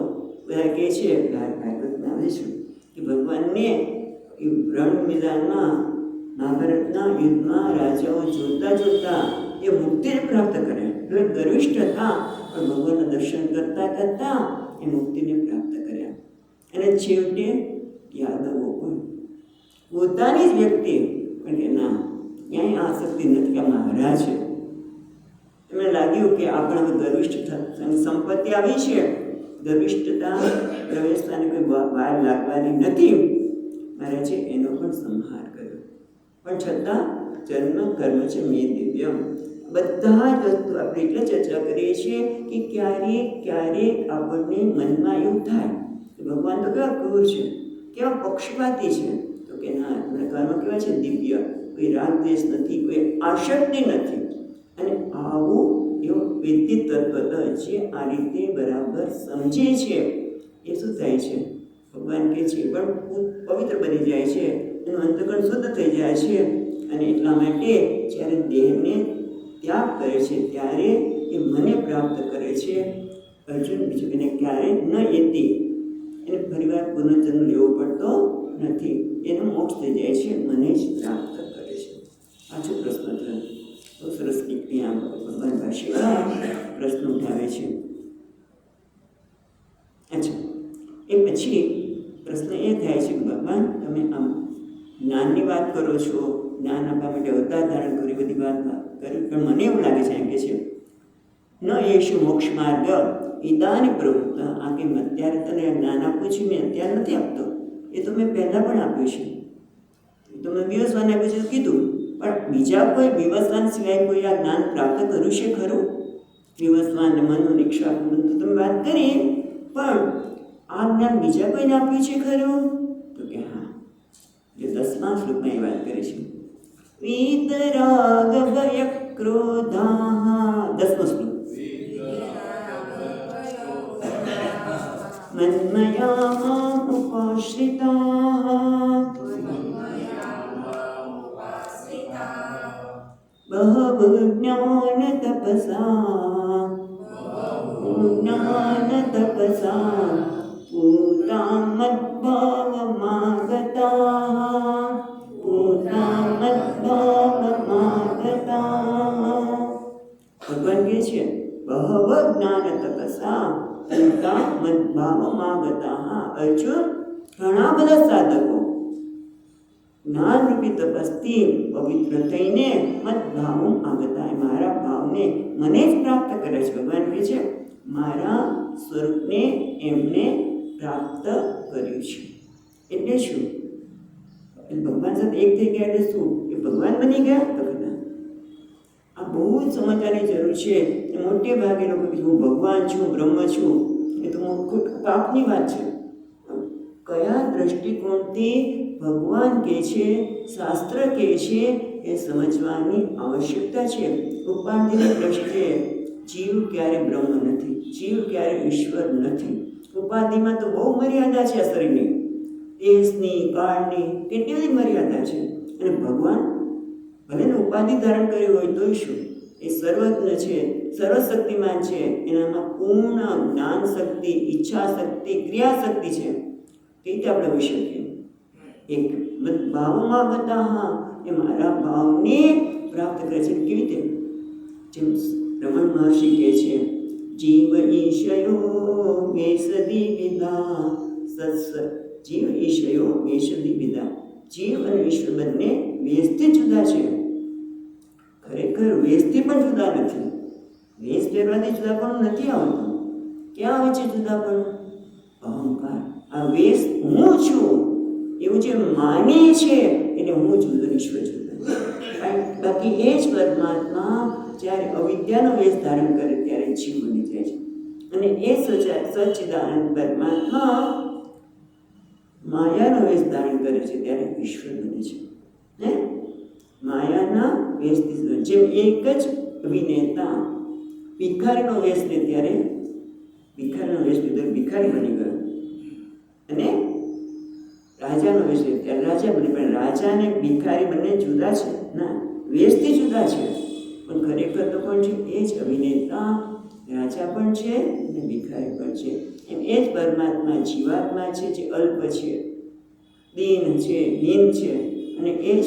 બધા કહે છે ભાગવતમાં આવે છે કે ભગવાનને રણ મેદાનમાં મહાભારતના યુદ્ધમાં રાજાઓ જોતા જોતા એ મુક્તિને પ્રાપ્ત કરે. એટલે ગર્વિષ્ઠ હતા પણ ભગવાનના દર્શન કરતા કરતા એ મુક્તિને પ્રાપ્ત કર્યા. અને છેવટે યાદવો પણ પોતાની જ વ્યક્તિ પણ કે ના ક્યાંય આસક્તિ નથી કે મહારાજ છે. એમને લાગ્યું કે આપણે ગર્વિષ્ઠ સંપત્તિ આવી છે, ગર્વિષ્ઠતા પ્રવેશતાને કોઈ વાર લાગવાની નથી. મહારાજે એનો પણ સંહાર કર્યો. પણ છતાં જન્મ કર્મ છે મેં દિવ્યમ. બધા જ વસ્તુ આપણે એટલે ચર્ચા કરીએ છીએ કે ક્યારેક ક્યારેક આપણને મનમાં એવું થાય કે ભગવાન તો કેવા ક્રૂર છે, કેવા પક્ષપાતી છે. તો કે ના, આપણા કર્મ કેવા છે દિવ્ય, કોઈ રાગ દ્વેષ નથી, કોઈ આસક્તિ નથી. અને આવું એવું વિદિત તત્વત જે આ રીતે બરાબર સમજે છે એ શું થાય છે ભગવાન કહે છે પણ પવિત્ર બની જાય છે, એનું અંતકરણ શુદ્ધ થઈ જાય છે. અને એટલા માટે જ્યારે દેહને ત્યાગ કરે છે ત્યારે એ મને પ્રાપ્ત કરે છે. અર્જુન બીજું એને ક્યારેય ન એતી એને ફરીવાર પુનર્જન્મ લેવો પડતો નથી, એનો મોક્ષ થઈ જાય છે, મને જ પ્રાપ્ત કરે છે. પાછો પ્રશ્ન થયો બહુ સરસ અહીંયા ભગવાન ભાષ્યમાં પ્રશ્ન ઉઠાવે છે. અચ્છા, એ પછી પ્રશ્ન એ થાય છે કે ભગવાન તમે આમ જ્ઞાનની વાત કરો છો, જ્ઞાન આપવા માટે અવતાર ધારણ કરી બધી વાત કરી, પણ મને એવું લાગે છે એમ કે છે ન એશુ મોક્ષ માર્ગ ઇદાની પ્રવૃત્ત. આ કે અત્યારે તને જ્ઞાન આપું છું મેં અત્યારે નથી આપતો, એ તો મેં પહેલાં પણ આપ્યું છે. એ તો મેં વિવસ્વાને આપ્યું છે કીધું, પણ બીજા કોઈ વિવસ્વાન સિવાય કોઈ આ જ્ઞાન પ્રાપ્ત કર્યું છે ખરું? વિવસ્વાન મનુ નિક્ષા તો તમે વાત કરી, પણ આ જ્ઞાન બીજા કોઈને આપ્યું છે ખરું? તો કે હા, જે 10મા શ્લોકમાં એ વાત કરી છે. વીતરાગ ભય ક્રોધા, 10મો શ્લોક. મન્મયા મામ ઉપાશ્રિતા બહવ જ્ઞાન તપસા પૂતા મદ્ભાવમાગતા. ભગવાન કહે છે બહવ જ્ઞાન તપસા પૂતા મદ્ભાવમાગતા. અર્જુન, ઘણા બધા સાધકો જ્ઞાનરૂપી તપસથી પવિત્ર થઈને મદ્ભાવમ આગતા, મારા ભાવને મને જ પ્રાપ્ત કરે છે. ભગવાન કહે છે મારા સ્વરૂપને એમને પ્રાપ્ત કર્યું છે. એટલે શું? ભગવાન સાથે એક થઈ ગયા એટલે શું એ ભગવાન બની ગયા? તો બધા આ બહુ જ સમજવાની જરૂર છે. મોટે ભાગે લોકો કે હું ભગવાન છું, બ્રહ્મ છું, એ તો મોટું પાપની વાત છે. કયા દ્રષ્ટિકોણથી ભગવાન કહે છે, શાસ્ત્ર કહે છે, એ સમજવાની આવશ્યકતા છે. ઉપાધિની દ્રષ્ટિએ જીવ ક્યારે બ્રહ્મ નથી, જીવ ક્યારે ઈશ્વર નથી. ઉપાધિમાં તો બહુ મર્યાદા છે આ શરીરની, દેશની, કાળની કેટલી બધી મર્યાદા છે. અને ભગવાન ભલે ઉપાધિ ધારણ કરી હોય તોય શું, એ સર્વજ્ઞ છે, સર્વશક્તિમાન છે. એનામાં પૂર્ણ જ્ઞાન શક્તિ, ઈચ્છા શક્તિ, ક્રિયા શક્તિ છે. તે રીતે આપણે હોઈ શકીએ. એક ભાવમાં બધા હા એ મારા ભાવને પ્રાપ્ત કરે છે. કેવી રીતે? જેમ રમણ મહર્ષિ કહે છે જીવ ઈશયો વેસદી વિદા જીવ ઈશયો વેશથી વિદા. જીવ અને ઈશ્વર બંને વેશથી જુદા છે. ખરેખર વેશથી પણ જુદા નથી. વેશ પહેરવાથી જુદાપણું નથી આવતું. ક્યાં આવે છે જુદાપણું? અહંકાર. આ વેશ હું છું એવું જે માને છે એટલે હું જુદો, ઈશ્વર જુદો. બાકી એ જ પરમાત્મા જ્યારે અવિદ્યાનો વેશ ધારણ કરે ત્યારે જીવ બની જાય છે. અને એ સચ્ચિદાનંદ પરમાત્મા માયાનો વેશ ધારણ કરે છે ત્યારે ઈશ્વર બને છે. હે માયાના વેશથી, જેમ એક જ અભિનેતા ભિખારીનો વેશ લે ત્યારે ભિખારીનો વેશ લીધો ભિખારી બની ગયો, અને રાજાનો વેશ લે ત્યારે રાજા બને. પણ રાજા અને ભિખારી બંને જુદા છે ના, વેશથી જુદા છે, પણ ખરેખર તો કોણ છે? એ જ અભિનેતા રાજા પણ છે અને ભિખારી પણ છે. એમ એ જ પરમાત્મા જીવાત્મા છે જે અલ્પ છે, દીન છે, હીન છે, અને એ જ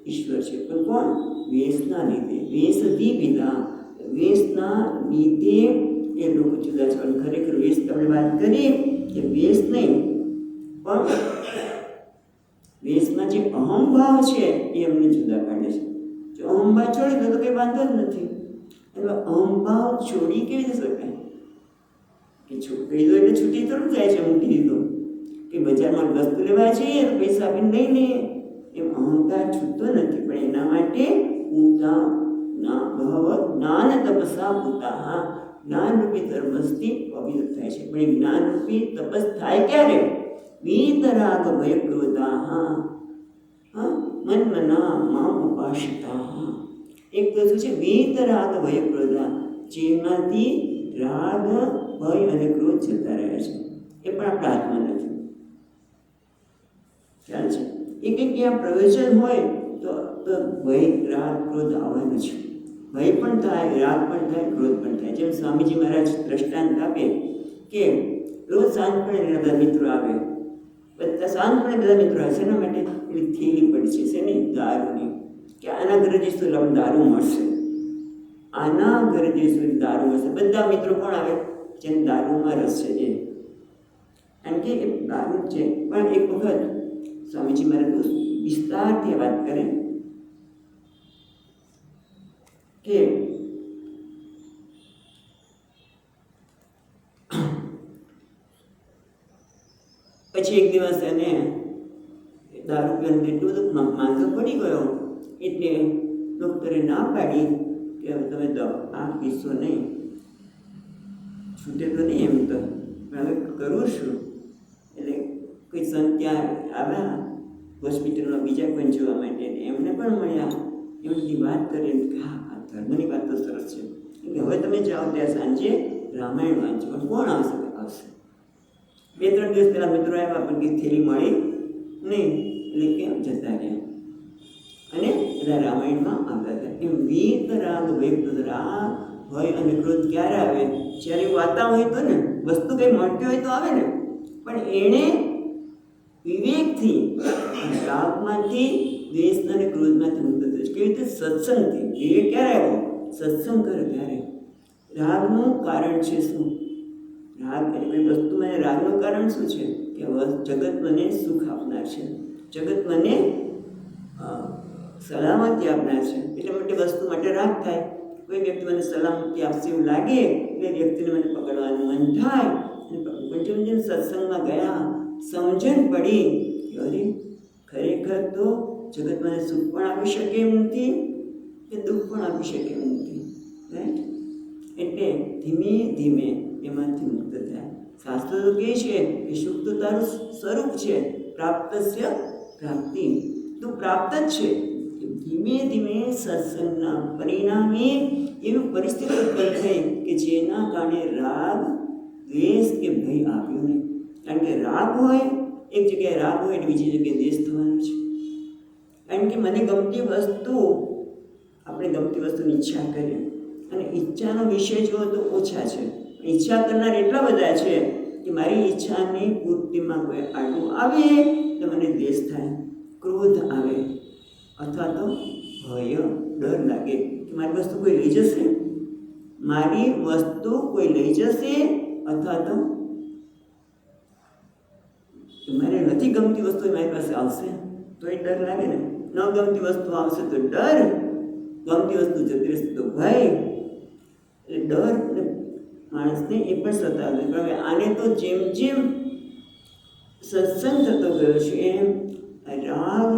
ઈશ્વર છે. પણ કોણ? વેશના લીધે. વેશથી વિદા, વેશના લીધે એ લોકો જુદા છે. અને ખરેખર વેશ આપણે વાત કરીએ કે વેશ નહીં, પણ વેશમાં જે અહંભાવ છે એ અમને જુદા પાડે છે. જો અહંભાવ છોડી દો તો કંઈ વાંધો જ નથી. એટલે અહંભાવ છોડી કેવી રીતે શકાય? કે કહી દો એટલે છૂટી થોડું જાય છે. મૂકી દીધો કે બજારમાં વસ્તુ લેવા જઈએ તો પૈસા આપીને લઈ લઈએ, એમ અહંકાર છૂટતો નથી. પણ એના માટે જ્ઞાન તપસા પૂતા, જ્ઞાનરૂપી તપસથી પવિત્ર થાય છે. પણ એ જ્ઞાનરૂપી તપસ થાય ક્યારે? વીતરાગ ભય ક્રોધા મન્મના મામ ઉપાસિતા. એક તો શું છે? વીતરાગ ભય ક્રોધા, જેમાંથી રાગ, ભય અને ક્રોધ જતા રહે છે. એ પણ આપણા હાથમાં નથી. ખ્યાલ છે? એ કંઈક ત્યાં પ્રયોજન હોય તો ભય, રાગ, ક્રોધ આવવાનું છે. ભય પણ થાય, રાગ પણ થાય, ક્રોધ પણ થાય. જેમ સ્વામીજી મહારાજ દ્રષ્ટાંત આપે કે રોજ સાંજ પડે બધા મિત્રો આવે, બધા સાંજ પડે બધા મિત્રો આવે. શેના માટે? એની થેલી પડી છે શેની? દારૂની. કે આના ઘરે જઈશું એટલે દારૂ મળશે, આના ઘરે જઈશું દારૂ મળશે. બધા મિત્રો પણ આવે જેને દારૂમાં રસ છે એ, કારણ કે એ દારૂ છે. પણ એક વખત સ્વામીજી મારે વિસ્તારથી વાત કરે કે પછી એક દિવસ એને દારૂ પીવાનું એટલું બધું માંદો પડી ગયો એટલે ડૉક્ટરે ના પાડી કે હવે તમે આ પીશો નહીં, છૂટે તો નહીં એમ તો, પણ હવે કરું શું? એટલે કોઈ સંત ત્યાં આવ્યા હોસ્પિટલમાં બીજા કોઈ જોવા માટે, એમને પણ મળ્યા. એમ બધી વાત કરી કે હા આ ધર્મની વાત તો સરસ છે, એટલે હવે તમે જાઓ ત્યાં સાંજે રામાયણ વાંચો. કોણ આવશે? આવશે. 2-3 દિવસ પહેલાં મિત્રો આવ્યા પણ કંઈક થેલી મળી નહીં, એટલે કેમ જતા રહ્યા. અને બધા રામાયણમાં આવતા હતા. એમ વીત રાગ વેગ રાગ ભય અને ક્રોધ ક્યારે આવે? જ્યારે વાતા હોય તો ને, વસ્તુ કંઈ મળતી હોય તો આવે ને. પણ એણે વિવેકથી, રાગમાંથી, દ્વેષ અને ક્રોધમાંથી મુક્ત થયું. કેવી રીતે? સત્સંગથી. વિવેક ક્યારે આવ્યો? સત્સંગ કરે ત્યારે. રાગનું કારણ છે શું? રાગ એટલે કોઈ વસ્તુ મને રાગનું કારણ શું છે? કે જગત મને સુખ આપનાર છે, જગત મને સલામતી આપનાર છે, એટલા માટે વસ્તુ માટે રાગ થાય. કોઈ વ્યક્તિ મને સલામતી આપશે એવું લાગે એટલે વ્યક્તિને મને પકડવાનું મન થાય. પણ જેમ જેમ સત્સંગમાં ગયા સમજણ પડી કે અરે ખરેખર તો જગત મને સુખ પણ આપી શકે એમ નથી કે દુઃખ પણ આપી શકે એમ નથી. રાઈટ? એટલે ધીમે ધીમે એમાંથી મુક્ત થાય. શાસ્ત્ર તો કહે છે કે સુખ તો તારું સ્વરૂપ છે, પ્રાપ્તસ્ય પ્રાપ્તિ, તું પ્રાપ્ત જ છે. ધીમે ધીમે સત્સંગના પરિણામે એવી પરિસ્થિતિ ઉત્પન્ન થઈ કે જેના કારણે રાગ, દ્વેષ કે ભય આવ્યો નહીં. કારણ કે રાગ હોય, એક જગ્યાએ રાગ હોય એટલે બીજી જગ્યાએ દ્વેષ થવાનો છે. કારણ કે મને ગમતી વસ્તુ, આપણે ગમતી વસ્તુની ઈચ્છા કરીએ અને ઈચ્છાનો વિષય જુઓ તો ઓછા છે, ઈચ્છા કરનાર એટલા બધા છે કે મારી ઈચ્છાની પૂર્તિમાં કોઈ આડું આવે તો મને દ્વેષ થાય, ક્રોધ આવે, અથવા તો ભય, ડર લાગે કે મારી વસ્તુ કોઈ લઈ જશે, મારી વસ્તુ કોઈ લઈ જશે, અથવા તો મારે નથી નથી ગમતી વસ્તુ મારી પાસે આવશે તો એ ડર લાગે ને, ન ગમતી વસ્તુ આવશે તો ડર, ગમતી વસ્તુ જતી રહેશે તો ભય. એટલે ડર માણસને એ પણ સતાવે. પણ હવે આને તો જેમ જેમ સત્સંગ થતો ગયો છે એમ રાગ,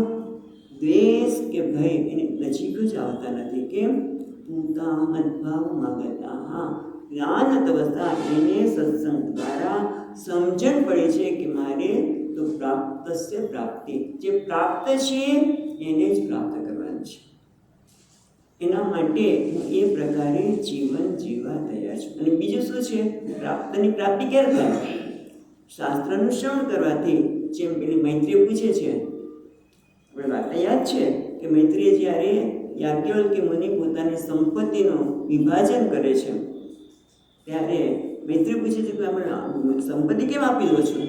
દ્વેષ કે ભય એની નજીક જ આવતા નથી. કેમ? પૂતા મદભાવમાં ગતા. હા, જ્ઞાન તવસ્થા એને સત્સંગ દ્વારા સમજણ પડે છે કે મારે તો પ્રાપ્તસ્ય પ્રાપ્તિ, જે પ્રાપ્ત છે એને જ પ્રાપ્ત કરવાનું છે. એના માટે હું એ પ્રકારે જીવન જીવવા તૈયાર છું. અને બીજું શું છે? પ્રાપ્તની પ્રાપ્તિ ક્યારે થાય? શાસ્ત્રનું શ્રવણ કરવાથી. જેમ પેલી મૈત્રીએ પૂછે છે, આપણે વાત યાદ છે કે મૈત્રીએ જ્યારે યાજ્ઞવલ્ક્ય મુનિ પોતાની સંપત્તિનું વિભાજન કરે છે ત્યારે મૈત્રી પૂછે છે કે આપણે સંપત્તિ કેમ આપી દો છો?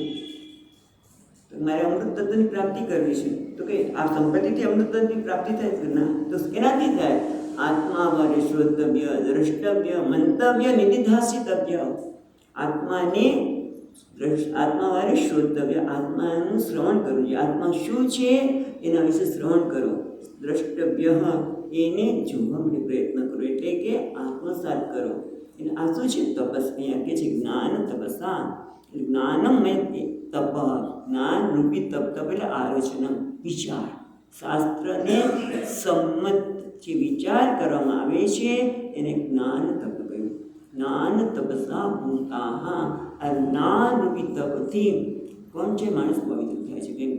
તો મારે અમૃત તત્વની પ્રાપ્તિ કરવી છે. તો કે આ સંપત્તિથી અમૃત તત્વની પ્રાપ્તિ થાય છે ના? તો એનાથી થાય આત્મા વારે શ્રોતવ્ય, દ્રષ્ટવ્ય, મંતવ્ય, નિધિધાસિતવ્ય. આત્મા વારે શ્રોતવ્ય, આત્માનું શ્રવણ કરવું જોઈએ. આત્મા શું છે એના વિશે શ્રવણ કરો. દ્રષ્ટવ્ય, એને જોવા માટે પ્રયત્ન કરો, એટલે કે આત્મસાત કરો. એટલે આ શું છે? તપસ. અહીંયા કહે છે જ્ઞાન તપસા. જ્ઞાનમય તપ, જ્ઞાન રૂપી તપ. તપ એટલે આલોચન, વિચાર. શાસ્ત્રને સંમત જે વિચાર કરવામાં આવે છે એને જ્ઞાન તપ કહ્યું. જ્ઞાન તપસા ભૂતાહા. આ જ્ઞાન રૂપી તપથી કોણ છે? માણસ પવિત્ર થાય છે. કેમ?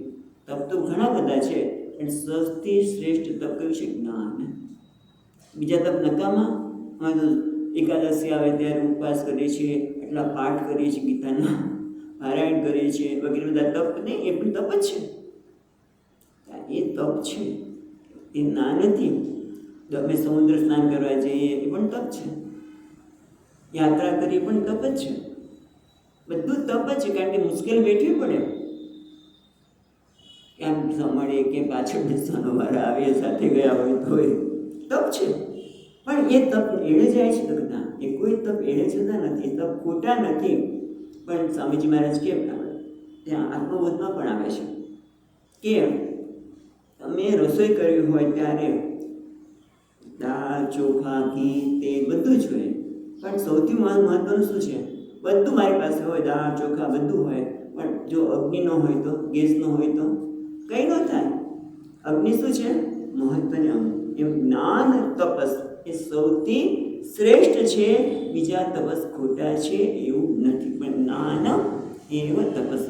તપ તો ઘણા બધા છે પણ સૌથી શ્રેષ્ઠ તપ કયું છે? જ્ઞાન. બીજા તપ નકામા. એકાદશી આવે ત્યારે ઉપવાસ કરીએ છીએ, એટલા પાઠ કરીએ છીએ, ગીતાના પારાયણ કરીએ છીએ વગેરે બધા તપ નહીં, એ પણ તપ જ છે. એ તપ છે, એ ના નથી. અમે સમુદ્ર સ્નાન કરવા જઈએ એ પણ તપ છે, યાત્રા કરીએ પણ તપ જ છે. બધું તપ જ છે. કારણ કે મુશ્કેલ વેઠવી પડે. કેમ મળે કે પાછળ બેસવાનો વારા આવે સાથે ગયા હોય તો એ તપ છે. પણ એ તપ એળે જાય છે તો ના, એ કોઈ તપ એળે જતા નથી. તપ ખોટા નથી. પણ સ્વામીજી મહારાજ કેમ ત્યાં આત્મબોધમાં પણ આવે છે કે તમે રસોઈ કરવી હોય ત્યારે દાળ, ચોખા, ઘી, તેલ બધું જ હોય. પણ સૌથી મહત્વનું શું છે? બધું મારી પાસે હોય, દાળ, ચોખા બધું હોય, પણ જો અગ્નિ ન હોય તો, ગેસ ન હોય તો કંઈ ન થાય. અગ્નિ શું છે? મહત્વની અંગ. એમ જ્ઞાન તપસ એ સૌથી શ્રેષ્ઠ છે. બીજા તપસ ખોટા છે એવું નથી. પણ જ્ઞાન એવ તપસ.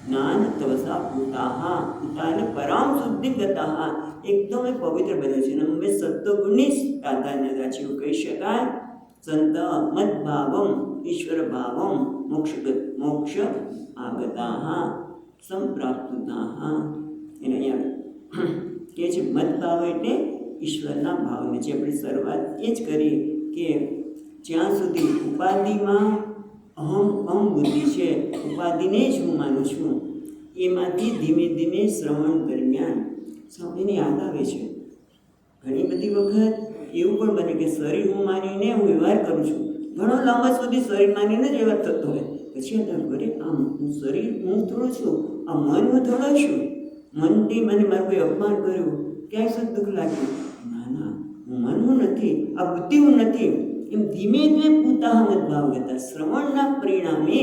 જ્ઞાન તપસા ભૂતાહા. ભૂતા એટલે પરામ શુદ્ધિ ગતાહા, એકદમ પવિત્ર બને છે. અને અમે સત્વગુણની પ્રાધાન્યતા છે એવું કહી શકાય. સંત મદભાવમ ઈશ્વર ભાવમ મોક્ષ આગતાહા સંપ્રાપ્તુતાહા. એને અહીંયા કહે છે મદભાવ એટલે ઈશ્વરના ભાવને. જે આપણે શરૂઆત એ જ કરી કે જ્યાં સુધી ઉપાધિમાં અહમ બુદ્ધિ છે, ઉપાધિને જ હું માનું છું, એમાંથી ધીમે ધીમે શ્રવણ દરમિયાન સ્વામીને યાદ આવે છે. ઘણી બધી વખત એવું પણ બને કે શરીર હું માનીને હું વ્યવહાર કરું છું. ઘણો લાંબા સુધી શરીર માનીને જ વ્યવહાર થતો હોય. પછી ઘરે આમ હું શરીર હું થોડો છું, આ મન હું થોડો છું. મનથી મને મારું કોઈ અપમાન કર્યું, ક્યાંય સુધી દુઃખ લાગ્યું, ના ના હું મન હું નથી, આ બુદ્ધિ હું નથી. એમ ધીમે ધીમે પૂતાહમદ ભાવ હતા. શ્રવણના પરિણામે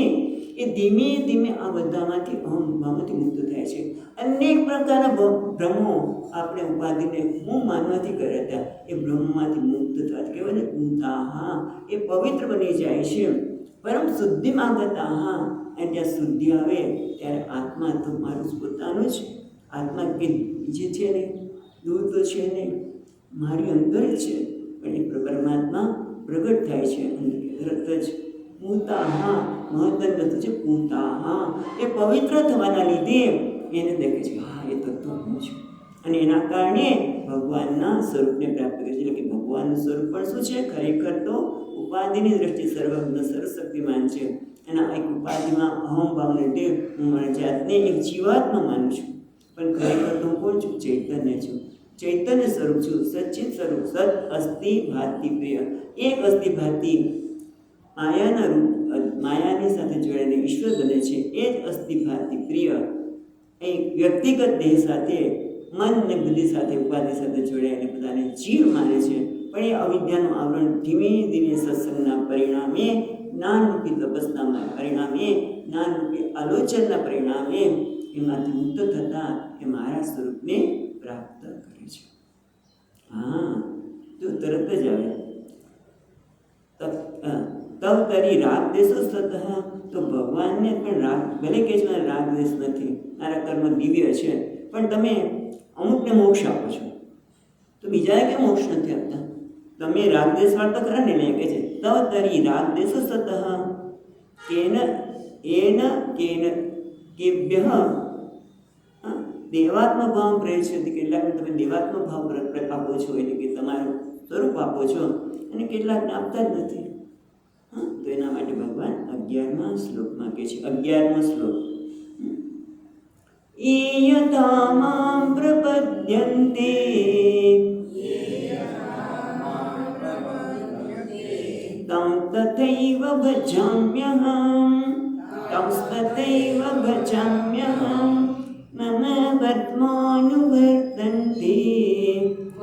એ ધીમે ધીમે આ બધામાંથી અહમભાવમાંથી મુક્ત થાય છે. અનેક પ્રકારના ભ્રમો આપણે ઉપાધિને હું માનવાથી કર્યા હતા, એ બ્રહ્મમાંથી મુક્ત થવા કહેવાય ને પૂતાહા, એ પવિત્ર બની જાય છે. પરમ શુદ્ધિમાં ગતાહા. અને જ્યાં શુદ્ધિ આવે ત્યારે આત્મા તો મારું પોતાનું છે. આત્મા કે જે છે ને દૂર તો છે ને, મારી અંદર જ છે. પણ એ પરમાત્મા પ્રગટ થાય છે અને તરત જ પૂતાહા. મહત્વની વસ્તુ છે પૂતાહા. એ પવિત્ર થવાના લીધે એને દેખે છે હા એ તત્વ હું છું. અને એના કારણે ભગવાનના સ્વરૂપને પ્રાપ્ત કરે છે. એટલે કે ભગવાનનું સ્વરૂપ પણ શું છે? ખરેખર તો ઉપાધિની દ્રષ્ટિએ સર્વજ્ઞ સર્વશક્તિમાન છે. એના એક ઉપાધિમાં અહમભાવને લીધે હું મારા જાતને એક જીવાત્મા માનું છું. પણ ખરેખર તો હું કોણ છું? ચૈતન્ય છું. ચૈતન્ય સ્વરૂપ છું, સચ્ચિત સ્વરૂપ. સત અસ્થિ ભાતિ પ્રિય. એક અસ્થિ ભાતિ માયાના રૂપ, માયાની સાથે જોડાઈને ઈશ્વર બને છે. એ જ અસ્થિ ભાતિ પ્રિય એક વ્યક્તિગત દેહ સાથે મન અને બુદ્ધિ સાથે ઉપાધિ સાથે જોડાઈને પોતાને જીવ માને છે. પણ એ અવિદ્યાનું આવરણ ધીમે ધીમે સત્સંગના પરિણામે, જ્ઞાનરૂપી તપસ્યાના પરિણામે, જ્ઞાનરૂપી આલોચનના પરિણામે એમાંથી મુક્ત થતાં એ મારા સ્વરૂપને પ્રાપ્ત કરે છે. હા, તો તરત જ આવે તવ તરી રાગ દેશો સ્વતઃ. તો ભગવાનને પણ રાગ, ભલે કે છે રાગ દેશ નથી, મારા કર્મ દિવ્ય છે, પણ તમે અમુકને મોક્ષ આપો છો, તો બીજાને કેમ મોક્ષ નથી આપતા? તમે રાગ દેશ વાળતો ખરા ને, કે છે તવ તરી રાગ દેશો સ્વતઃ કેન એન કેન કેભ્ય દેવાત્મ ભાવ પ્રયચ્છતિ. કેટલાક તમે દેવાત્મ ભાવ આપો છો, એટલે કે તમારું સ્વરૂપ આપો છો, અને કેટલાકને આપતા જ નથી. તો એના માટે ભગવાન 11મા શ્લોકમાં કહે છે, 11મો શ્લોક, યથા મામ પ્રપદ્યન્તે તં તથૈવ ભજામ્યહં, તંસ્તથૈવ ભજામ્યહં. મમ વર્ત્માનુવર્તન્તે,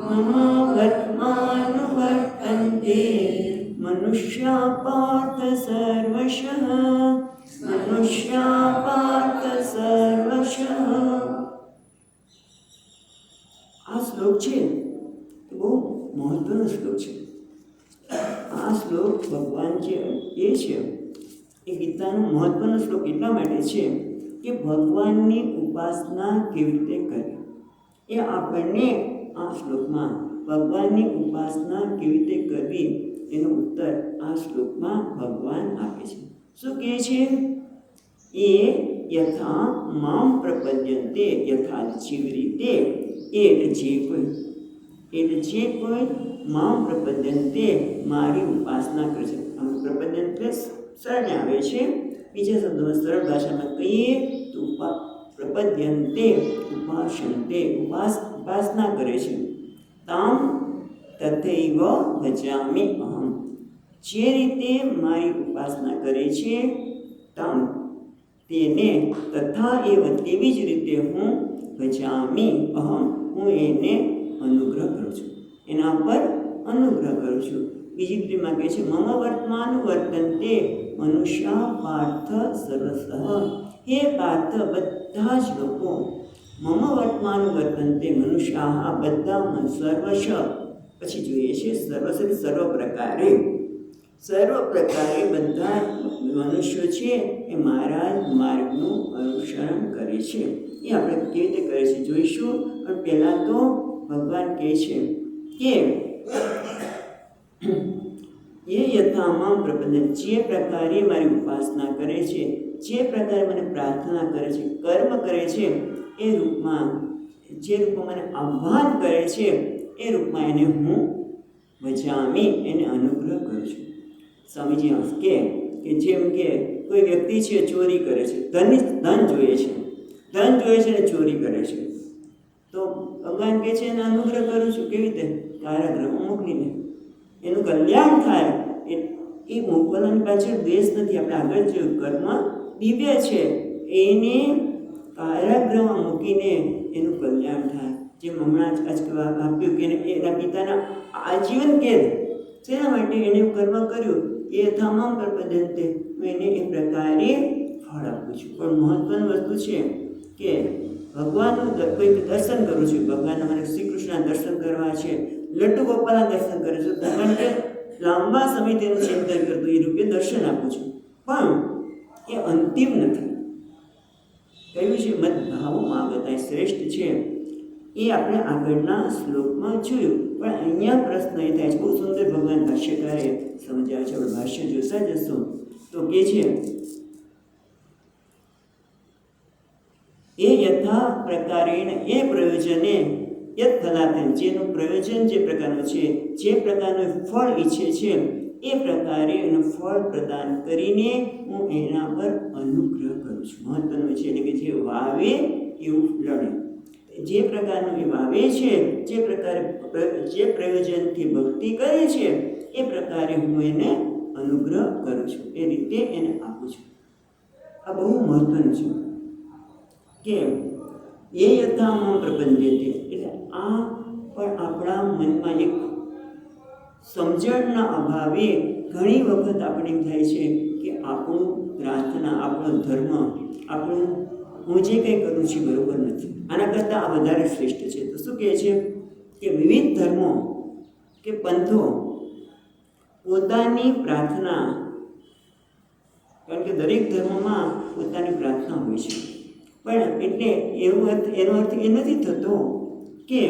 મમ વર્ત્માનુવર્તન્તે મનુષ્યા પાર્થ સર્વશઃ, મનુષ્યા પાર્થ સર્વશઃ. આ શ્લોક છે એ બહુ મહત્વનો શ્લોક છે. આ શ્લોક ભગવાન જે એ છે એ ગીતાનો મહત્વનો શ્લોક એટલા માટે છે કે ભગવાનની ઉપાસના કેવી રીતે કરવી એ આપણને આ શ્લોકમાં, ભગવાનની ઉપાસના કેવી રીતે કરવી એનો ઉત્તર આ શ્લોકમાં ભગવાન આપે છે. શું કહે છે? એ યથા મામ પ્રપદ્યન્તે, યથા જેવી રીતે, એટલે જે કોઈ મામ પ્રપદ્યન્તે મારી ઉપાસના કરે છે. પ્રપદ્યન્તે શરણે આવે છે. બીજા શબ્દોમાં સરળ ભાષામાં કહીએ તો પ્રપદ્યન્તે ઉપાસન્તે, ઉપાસના કરે છે. તામ તથૈવ ભજામિ અહમ, જે રીતે મારી ઉપાસના કરે છે, તામ તેને, તથા એવ તેવી જ રીતે હું ભજામિ અહમ, હું એને અનુગ્રહ કરું છું, એના પર અનુગ્રહ કરું છું. બીજી રીતમાં કહે છે, મમ વર્તમાન વર્તન્તે મનુષ્ય પાર્થ સર્વસઃ. હે પાર્થ, બધા જ લોકો, મમ વર્તમાન વર્તન્તે મનુષ્યા, બધા સર્વશ, પછી જોઈએ છે સર્વશ સર્વ પ્રકારે, સર્વ પ્રકારે બધા મનુષ્યો છે એ મારા માર્ગનું અનુસરણ કરે છે. એ આપણે કેવી રીતે કરે છે જોઈશું. પણ પહેલાં તો ભગવાન કહે છે કે એ યથામામ પ્રપદ્યન્તે, જે પ્રકારે મારી ઉપાસના કરે છે, જે પ્રકારે મને પ્રાર્થના કરે છે, કર્મ કરે છે, એ રૂપમાં, જે રૂપમાં મને આહ્વાન કરે છે એ રૂપમાં એને હું ભજામી, એને અનુગ્રહ કરું છું. સ્વામીજી કે જેમ કે કોઈ વ્યક્તિ છે ચોરી કરે છે, ધન જોઈએ છે, ધન જોઈએ છે અને ચોરી કરે છે, તો ભગવાન કહે છે એને અનુગ્રહ કરું છું. કેવી રીતે? કારાગૃહમાં મોકલીને એનું કલ્યાણ થાય. એ મોકલવાની પાછળ દ્વેષ નથી. આપણે આગળ જોયું, કર્મ દિવ્ય છે, એને કારાગૃહમાં મૂકીને એનું કલ્યાણ થાય. જેમ હમણાં જ આપ્યું કે એના પિતાના આજીવન કેદ, શેના માટે? એને કર્મ કર્યું, એ યથામામ પ્રપદ્યન્તે, હું એને એ પ્રકારે ફળ આપું છું. પણ મહત્વની વસ્તુ છે કે ભગવાનનું કોઈક દર્શન કરું છું, ભગવાન અમારે શ્રી કૃષ્ણના દર્શન કરવા છે, લડ્ડુ ગોપાલના દર્શન કરે છે, ભગવાન કે લાંબા સમય તેનું ચિંતન કરતું, એ રૂપે દર્શન આપું છું, પણ એ અંતિમ નથી. કહ્યું છે મત ભાવો માગતા શ્રેષ્ઠ છે, એ આપણે આગળના શ્લોકમાં જોયું. પણ અહીંયા પ્રશ્ન એ થાય છે, બહુ સુંદર ભગવાન ભાષ્યકારે સમજાવે છે. આપણે ભાષ્ય જોતા જશો તો કે છે, એ યથા પ્રકારેણ એ પ્રયોજને યત ફલાતન, જેનું પ્રયોજન જે પ્રકારનું છે, જે પ્રકારનું ફળ ઈચ્છે છે, એ પ્રકારે એનું ફળ પ્રદાન કરીને હું એના પર અનુગ્રહ કરું છું. મહત્વનું છે, એટલે કે જે વાવે એવું લડે. જે પ્રકારનું એ વાવે છે, જે પ્રકારે જે પ્રયોજનથી ભક્તિ કરે છે, એ પ્રકારે હું એને અનુગ્રહ કરું છું, એ રીતે એને આપું છું. આ બહુ મહત્વનું છે કે એ યથામાં પ્રબંધ્યતે. એટલે આ પણ આપણા મનમાં એક સમજણના અભાવે ઘણી વખત આપણે એમ થાય છે કે આપણું પ્રાર્થના, આપણો ધર્મ, આપણું હું જે કંઈ કરું છું બરોબર નથી, આના કરતાં આ વધારે શ્રેષ્ઠ છે. તો શું કહે છે કે વિવિધ ધર્મો કે પંથો પોતાની પ્રાર્થના, કારણ કે દરેક ધર્મમાં પોતાની પ્રાર્થના હોય છે, પણ એટલે એનો અર્થ એ નથી થતો કે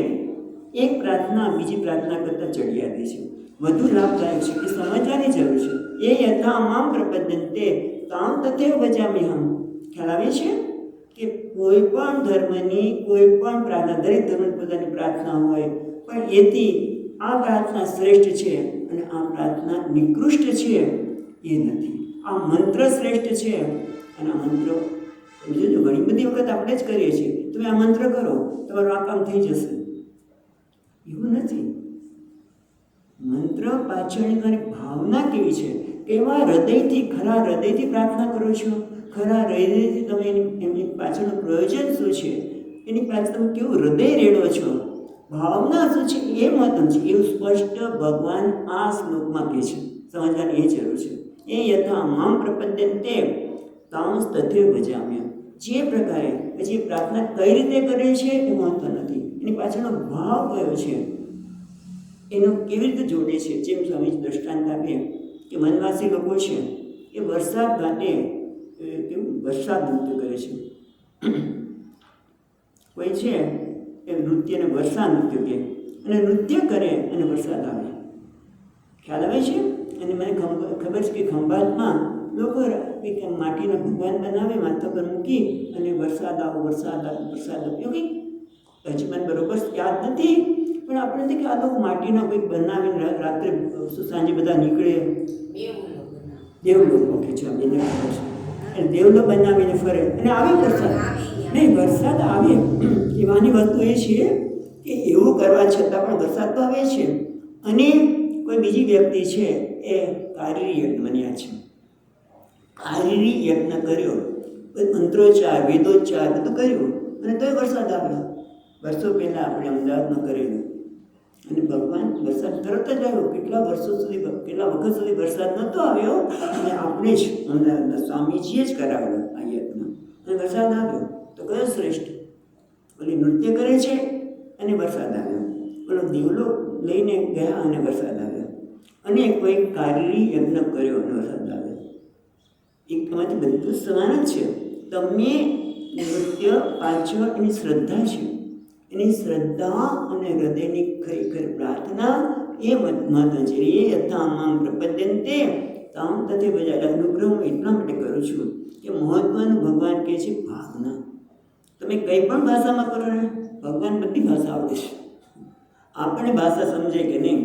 એક પ્રાર્થના બીજી પ્રાર્થના કરતાં ચડિયાતી છે, વધુ લાભદાયક છે. એ સમજવાની જરૂર છે. એ યથા મામ પ્રપદ્યન્તે તામ તથૈવ ભજામ્યહમ. ખ્યાલ આવે છે કે કોઈ પણ ધર્મની કોઈ પણ પ્રાર્થના, દરેક ધર્મની પોતાની પ્રાર્થના હોય, પણ એથી આ પ્રાર્થના શ્રેષ્ઠ છે અને આ પ્રાર્થના નિકૃષ્ટ છે એ નથી. આ મંત્ર શ્રેષ્ઠ છે અને આ મંત્ર જોજો ઘણી બધી વખત આપણે જ કરીએ છીએ, તમે આ મંત્ર કરો તમારું આ કામ થઈ જશે, એવું નથી. મંત્ર પાછળની ઘણી ભાવના કેવી છે, કેવા હૃદયથી, ખરા હૃદયથી પ્રાર્થના કરો છો, ખરા હૃદયથી તમે એમની પાછળનું પ્રયોજન શું છે, એની પાછળ તમે કેવું હૃદય રેડો છો, ભાવના શું છે એ મહત્વ છે. એવું સ્પષ્ટ ભગવાન આ શ્લોકમાં કહે છે. સમજવાની એ જરૂર છે. એ યથા મામ પ્રપદ્યન્તે તામ તથૈવ ભજામ્યહમ. જે પ્રકારે પછી પ્રાર્થના કઈ રીતે કરે છે એ મહત્વ નથી, એની પાછળનો ભાવ કયો છે એનો કેવી રીતે જોડે છે. જેમ સ્વામી દ્રષ્ટાંત આપે કે વનવાસી લોકો છે એ વરસાદ માટે કેવું વરસાદ નૃત્ય કરે છે. કોઈ છે એ નૃત્યને વરસાદ નૃત્ય કહે, અને નૃત્ય કરે અને વરસાદ આવે. ખ્યાલ આવે છે. અને મને ખબર છે કે ખંભાતમાં લોકો માટીના ભગવાન બનાવે, માથા પર મૂકી અને વરસાદ આવો, વરસાદ આવો, વરસાદ આવો, એવું કંઈક હજી મને બરોબર યાદ નથી, પણ આપણે કે આ લોકો માટીના કંઈક બનાવીને રાત્રે સાંજે બધા નીકળે, દેવલો ઓકે છે, એને ખબર છે, દેવલો બનાવીને ફરે અને આવે વરસાદ. નહીં, વરસાદ આવે એવાની વસ્તુ એ છે કે એવું કરવા છતાં પણ વરસાદ તો આવે છે. અને કોઈ બીજી વ્યક્તિ છે એ કારીરી યજ્ઞ બન્યા છે, કારીરી યજ્ઞ કર્યો, મંત્રોચ્ચાર, વેદોચ્ચાર બધું કર્યું અને તોય વરસાદ આવ્યો. વર્ષો પહેલાં આપણે અમદાવાદમાં કરેલું અને ભગવાન વરસાદ તરત જ આવ્યો. કેટલા વખત સુધી વરસાદ નહોતો આવ્યો અને આપણે જ અમદાવાદના સ્વામીજીએ જ કરાવેલો આ યજ્ઞ અને વરસાદ આવ્યો. તો કયો શ્રેષ્ઠ? ઓલી નૃત્ય કરે છે અને વરસાદ આવ્યો, ઓલો દીવલો લઈને ગયા અને વરસાદ આવ્યો, અને કોઈ કારીરી યજ્ઞ કર્યો અને વરસાદ આવ્યો. એકમાંથી બધું સમાન જ છે. તમે નૃત્ય પાછળ એની શ્રદ્ધા છે, એની શ્રદ્ધા અને હૃદયની ખરેખર પ્રાર્થના એ મહત્વ છે. એ યથામામ પ્રપદ્યન્તે તામ તથૈવ ભજામ્યહમ. અનુગ્રહ હું એટલા માટે કરું છું કે મહત્વનું ભગવાન કહે છે ભાવના. તમે કંઈ પણ ભાષામાં કરો ને, ભગવાન બધી ભાષા આવડે છે. આપણે ભાષા સમજાય કે નહીં,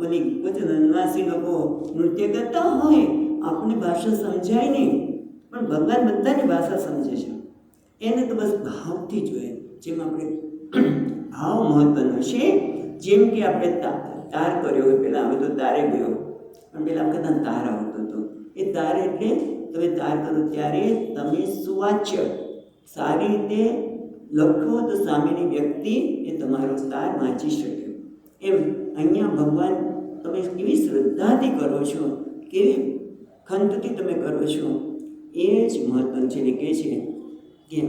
ઓલી કોઈ વનવાસી લોકો નૃત્ય કરતા હોય, આપણે ભાષા સમજાય નહીં, પણ ભગવાન બધાની ભાષા સમજે છે. એને તો બસ ભાવથી જોઈએ. જેમ આપણે ભાવ મહત્વનો છે. જેમ કે આપણે તાર કર્યો હોય, પહેલાં હવે તો તારે ગયો, પણ પહેલાં વખત તાર આવતો હતો. એ તાર એટલે તમે તાર કરો ત્યારે તમે સુવાચ્ય સારી રીતે લખો તો સામેની વ્યક્તિ એ તમારો તાર વાંચી શકે. એમ અહીંયા ભગવાન તમે કેવી શ્રદ્ધાથી કરો છો, કેવી ખંતથી તમે કરો છો, એ જ મહત્વનું છે. કહે છે કે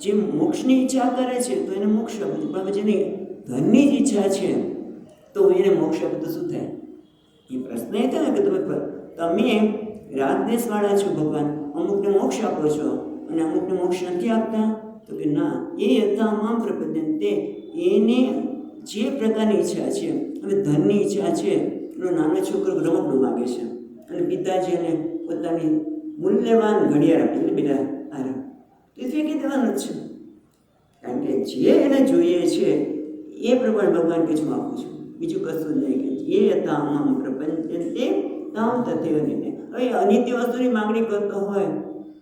જે મોક્ષની ઈચ્છા કરે છે તો એને મોક્ષ આપે, પણ જેની ધનની જ ઈચ્છા છે તો એને મોક્ષ આપે તો શું થાય? એ પ્રશ્ન એ થાય કે તમે રાગદેશવાળા છો, ભગવાન અમુકને મોક્ષ આપો છો અને અમુકને મોક્ષ નથી આપતા. તો કે ના, એ યથામામ પ્રપદ્યન્તે, એને જે પ્રકારની ઈચ્છા છે, હવે ધનની ઈચ્છા છે, એનો નાનો છોકરો રમકડું માગે છે અને પિતાજી એને પોતાની મૂલ્યવાન ઘડિયાળ આપી, એટલે બેટા આ તો એ ફેંકી દેવાનું જ છે, કારણ કે જે એને જોઈએ છે એ પ્રમાણે ભગવાન કે હું આપું છું, બીજું કશું જ નહીં. કે એ યથામામ પ્રપદ્યન્તે તામ તથૈવ ભજામ્યહમ. હવે અનિત્ય વસ્તુની માગણી કરતો હોય,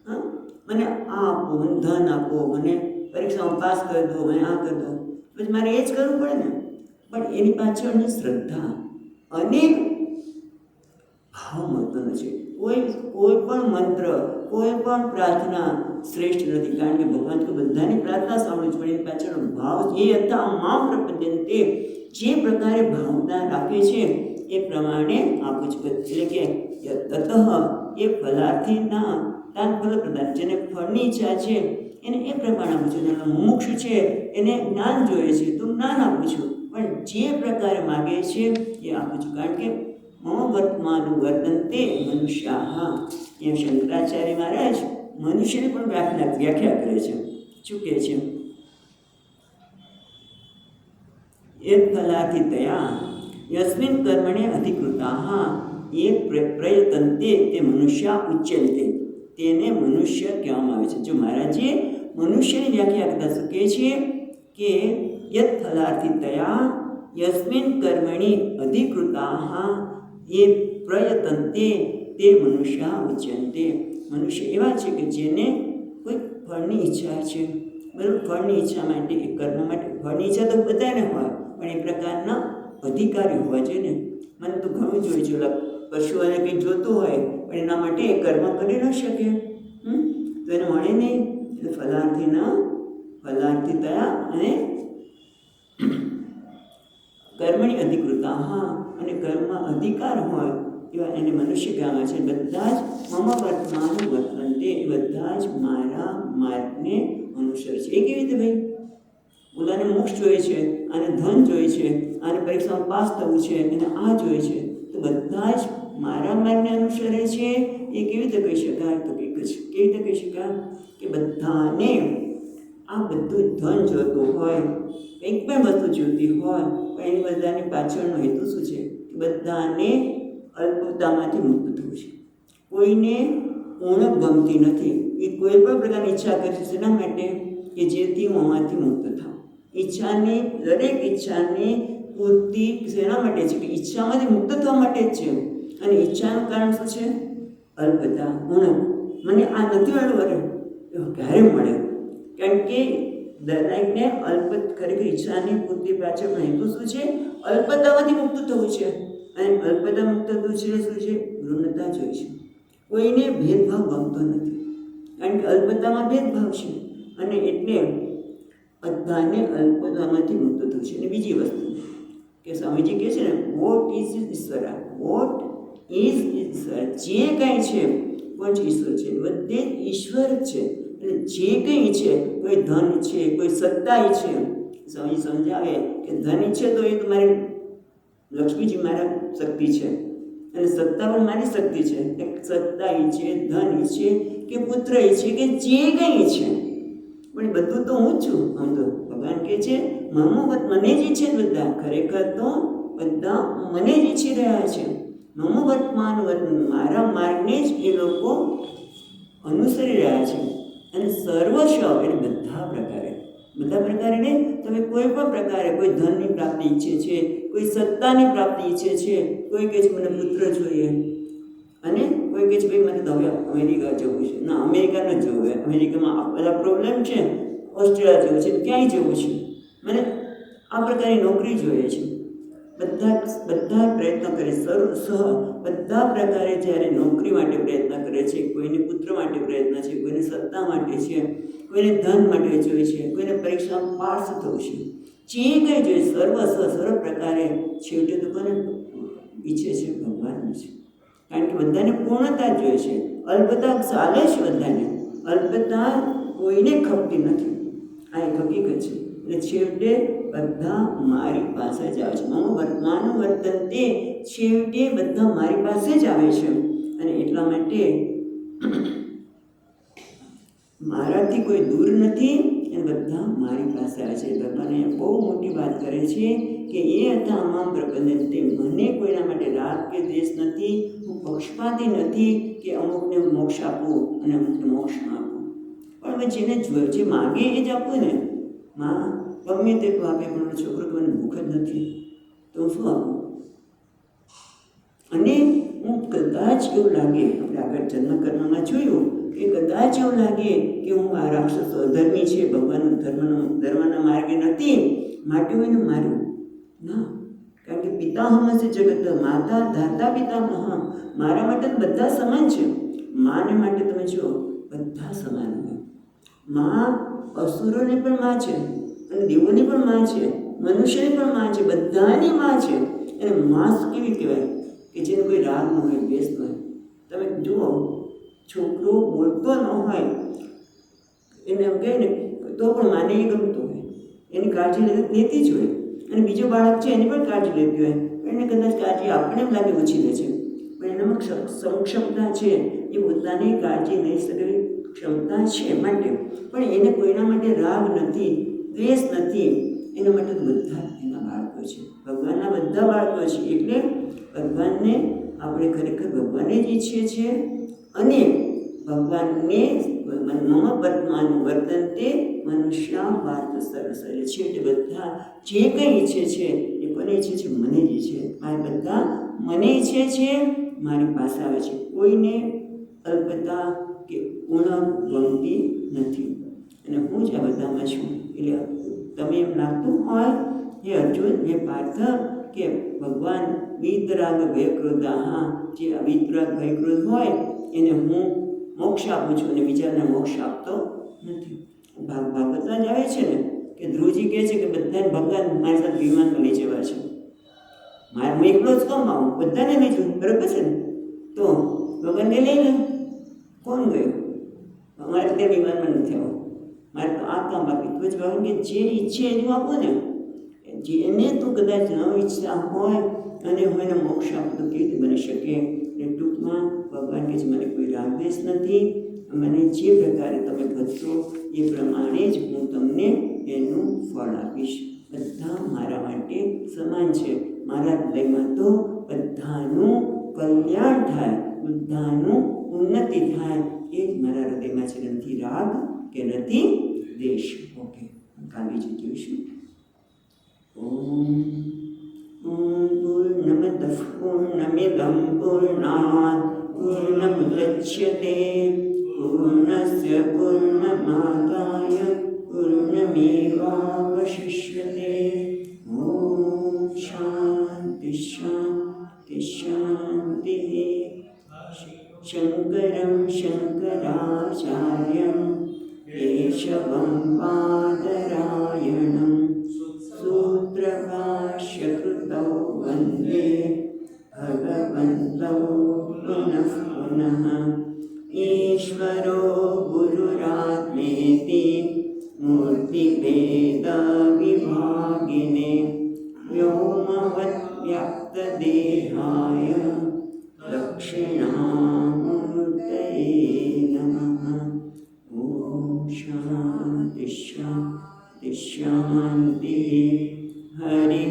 હા, મને આ આપો, મને ધન આપો, મને પરીક્ષામાં પાસ કરી દો, મને આ કરી દો, પછી મારે એ જ કરવું પડે ને. પણ એની પાછળની શ્રદ્ધા અને ભાવ મહત્વનો છે. કોઈ પણ મંત્ર, કોઈ પણ પ્રાર્થના શ્રેષ્ઠ નથી, કારણ કે ભગવાન તો બધાની પ્રાર્થના સાંભળે છે, પણ એની પાછળનો ભાવ એ હતા મામ પ્રપદ્યન્તે, જે પ્રકારે ભાવના રાખે છે એ પ્રમાણે આપું છું. એટલે કે તતઃ એ ફલાર્થીના તાન ફલ પ્રદાન, જેને ફળની ઈચ્છા છે એને એ પ્રમાણે આપું છું. જેને મુમુક્ષુ છે એને જ્ઞાન જોઈએ છે તો જ્ઞાન આપું છું, પણ જે પ્રકારે માગે છે એ આપું છું. કારણ કે મમ વર્તમાન વર્તન્તે મનુષ્યા, એ શંકરાચાર્ય મહારાજ મનુષ્યની પણ વ્યાખ્યા કરે છે. શું કહે છે? એ ફલાર્થિતયા યસ્મિન કર્મણે અધિકૃતા એ પ્રયતંતે તે મનુષ્ય ઉચ્યંતે, તેને મનુષ્ય કહેવામાં આવે છે. જો મહારાજે મનુષ્યની વ્યાખ્યા કરતા શું કહે છે કે યત ફલાર્થિતયા યસ્મિન કર્મણી અધિકૃતા એ પ્રયતંતે તે મનુષ્ય ઉચ્યંતે. મનુષ્ય એવા છે કે જેને કોઈ ફળની ઈચ્છા છે, બરાબર? ફળની ઈચ્છા માટે, એ કર્મ માટે ફળની ઈચ્છા તો બધાને હોય, પણ એ પ્રકારના અધિકારી હોવા જોઈએ ને. મને તો ઘણું જોયું છે, પશુઓને કંઈક જોતું હોય પણ એના માટે એ કર્મ કરી ન શકે, તો એને મળે નહીં. એટલે ફલાર્થિતયા અને કર્મની અધિકૃતા, અને કર્મમાં અધિકાર હોય એવા એને મનુષ્ય કહેવામાં છે. બધા જ મમ વર્તમાન વર્તન્તે, એ બધા જ મારા માર્ગને અનુસરે છે. એ કેવી રીતે ભાઈ? ઓલાને મોક્ષ જોઈએ છે, આને ધન જોઈએ છે, આને પરીક્ષામાં પાસ થવું છે, એને આ જોઈએ છે, તો બધા જ મારા માર્ગને અનુસરે છે. એ કેવી રીતે કહી શકાય? તો કંઈક જ કેવી રીતે કહી શકાય કે બધાને આ બધું ધન જોતું હોય, કંઈક પણ વસ્તુ જોતી હોય, પણ એની બધાની પાછળનો હેતુ શું છે? કે બધાને અલ્પતામાંથી મુક્ત થવું છે. કોઈને ઉણપ ગમતી નથી. એ કોઈ પણ પ્રકારની ઈચ્છા કરે છે એના માટે કે જેથી હું આમાંથી મુક્ત થાઉં. ઈચ્છાની, દરેક ઈચ્છાની પૂર્તિ શેના માટે છે? કે ઈચ્છામાંથી મુક્ત થવા માટે જ છે. અને ઈચ્છાનું કારણ શું છે? અલ્પતા, ઉણપ. મને આ નથી મળ્યું, અરે ક્યારે મળે? કારણ કે દરેકને ખરેખર ઈચ્છાની પૂર્તિ પાછળનો હેતુ શું છે? અલ્પતામાંથી મુક્ત થવું છે. અને અલ્પતા મુક્ત થવું છે શું છે? ઋણતા જોઈએ છે. કોઈને ભેદભાવ ગમતો નથી, કારણ કે અલ્પતામાં ભેદભાવ છે. અને એટલે બધાને અલ્પતામાંથી મુક્ત થવું છે. અને બીજી વસ્તુ કે સ્વામીજી કહે છે ને, વોટ ઇઝ ઈશ્વર, વોટ ઇઝ ઈશ્વર, જે કંઈ છે કોણ છે? ઈશ્વર છે. બધે જ ઈશ્વર જ છે. એટલે જે કંઈ છે, કોઈ ધન છે, કોઈ સત્તા છે, સ્વામી સમજાવે કે ધન છે તો એ તો મારી લક્ષ્મીજી મારા શક્તિ છે, અને સત્તા પણ મારી શક્તિ છે. એક સત્તા છે, ધન છે, કે પુત્ર છે, કે જે કંઈ છે, પણ બધું તો હું જ છું. આમ તો ભગવાન કહે છે મને જ ઈચ્છે બધા, ખરેખર તો બધા મને જ ઈચ્છી રહ્યા છે. મમ વર્તમાન મારા માર્ગને જ એ લોકો અનુસરી રહ્યા છે. અને સર્વસ્વ એટલે બધા પ્રકારે ને તમે કોઈ પણ પ્રકારે, કોઈ ધનની પ્રાપ્તિ ઈચ્છે છે, કોઈ સત્તાની પ્રાપ્તિ ઈચ્છે છે, કોઈ કહે છે મને પુત્ર જોઈએ, અને કોઈ કહે છે ભાઈ મને તો હવે અમેરિકા જવું છે. ના, અમેરિકા ન જવું હોય, અમેરિકામાં આ બધા પ્રોબ્લેમ છે, ઓસ્ટ્રેલિયા જવું છે, ક્યાંય જવું છે, મને આ પ્રકારની નોકરી જોઈએ છે. બધા પ્રયત્ન કરે, બધા પ્રકારે જ્યારે નોકરી માટે પ્રયત્ન કરે છે, કોઈને પુત્ર માટે પ્રયત્ન છે, કોઈને સત્તા માટે છે, કોઈને ધન માટે જોઈએ છે, કોઈને પરીક્ષામાં પાસ થવું છે, જે કંઈ જોઈએ સર્વ પ્રકારે છેવટે તો કોને ઈચ્છે છે? ભગવાનને છે. કારણ કે બધાને પૂર્ણતા જોઈએ છે. અલ્પતા ચાલે છે બધાને, અલ્પતા કોઈને ખપતી નથી. આ એક હકીકત છે. એટલે છેવટે બધા મારી પાસે જ આવે છે. મમ વર્તમાન વર્તન્તે, છેવટે બધા મારી પાસે જ આવે છે. અને એટલા માટે મારાથી કોઈ દૂર નથી, અને બધા મારી પાસે આવે છે. ભગવાન બહુ મોટી વાત કરે છે કે એ હતા અમામ પ્રપદ્યન્તે, મને કોઈના માટે રાગ કે દ્વેષ નથી, હું પક્ષપાતી નથી કે અમુકને મોક્ષ આપું અને અમુકને મોક્ષ ન આપું. પણ હવે જેને જે માગે એ જ આપું ને. માં ગમે તેટલું આપે, પણ છોકરો તો મને ભૂખ જ નથી, તો હું શું આપું? અને હું કદાચ એવું લાગે, આપણે આગળ જન્મકર્મમાં જોયું કે કદાચ એવું લાગે કે હું આ રાક્ષસ અધર્મી છે, ભગવાન ધર્મના માર્ગે નથી, માટે હું એને માર્યું ના. કારણ કે પિતાહમસ્ય જગત, માતા ધાતા પિતામહ, મારા માટે તો બધા સમાન છે. માને માટે તમે જુઓ બધા સમાન હોય. મા અસુરોની પણ મા છે અને દેવોની પણ મા છે, મનુષ્યની પણ મા છે, બધાની મા છે. અને મા કેવી કહેવાય કે જેને કોઈ રાગ ન હોય, દ્વેષ ન હોય. તમે જુઓ છોકરો બોલતો ન હોય એને એમ કહે ને તો પણ માને એ ગમતું હોય, એની કાળજી લેતી જ હોય. અને બીજો બાળક છે એની પણ કાળજી લેતી હોય, એને કદાચ કાળજી આપણે એમ લાગે ઓછી લે છે, પણ એનામાં સક્ષમતા છે, એ પોતાની કાળજી લઈ શકે ક્ષમતા છે માટે. પણ એને કોઈના માટે રાગ નથી, દ્વેષ નથી. એના માટે તો બધા એના બાળકો છે, ભગવાનના બધા બાળકો છે. એટલે ભગવાનને આપણે ખરેખર ભગવાને જ ઈચ્છીએ છીએ. અને ભગવાનને મમ પદ્માનું વર્તનતે મનુષ્ય પાર્થ સરસરે છે. એટલે બધા જે કંઈ ઈચ્છે છે એ કોને ઈચ્છે છે? મને જ ઈચ્છે. મારે બધા મને ઈચ્છે છે, મારી પાસે આવે છે. કોઈને અલ્પતા કે ઉણપ ગમતી નથી. અને હું જ આ બધામાં છું. એટલે તમે એમ લાગતું હોય હે અર્જુન, હે પાર્થ, કે ભગવાન વીતરાગ ભયક્રોધાહ, જે વીતરાગ ભયક્રોધ હોય એને હું મોક્ષ આપું છું અને બીજાને મોક્ષ આપતો નથી. ભાગવતમાં જ આવે છે ને કે ધ્રુવજી કહે છે કે બધાને ભગવાન મારી સાથે વિમાનમાં લઈ જવા છે. હું એકલો જ કમ આવું, બધાને લઈ જવું, બરાબર છે ને? તો ભગવાનને લઈને કોણ ગયું? અમારે ત્યાં વિમાનમાં નથી આવું, મારે તો આ કામ બાકી. તો જ ભગવાન કે જે ઈચ્છે એનું આપો ને. જેને તું કદાચ ન ઈચ્છતા હોય અને હું એને મોક્ષ આપું તો કેવી રીતે બની શકે? એટલે ટૂંકમાં ભગવાન કહે છે મને કોઈ રાગદ્વેષ નથી, મને જે પ્રકારે તમે ભજશો એ પ્રમાણે જ હું તમને એનું ફળ આપીશ. બધા મારા માટે સમાન છે. મારા હૃદયમાં તો બધાનું કલ્યાણ થાય, બધાનું ઉન્નતિ થાય, એ જ મારા હૃદયમાં છે. નથી રાગ કે નથી દ્વેષ. ઓકે, કાલે જ જોઈશું. પૂર્ણમદ પૂર્ણમિદં પૂર્ણાત પૂર્ણમુદચ્યતે પૂર્ણસ્ય પૂર્ણમાદાય પૂર્ણમેવાવશિષ્યતે. ઓમ શાંતિ શાંતિ શાંતિ. શંકરં શંકરાચાર્યં કેશવં બાદરાયણં सूत्रभाष्यकृतौ वन्दे भगवन्तौ पुनः पुनः. ईश्वरो गुरुरात्मेति मूर्तिभेदविभागिने व्योमवद्व्याप्तदेहाय दक्षिणामूर्तये नमः. ॐ शान्ति शान्ति शान्ति. हरि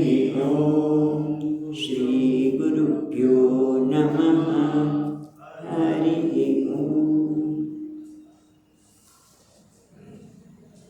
ओम.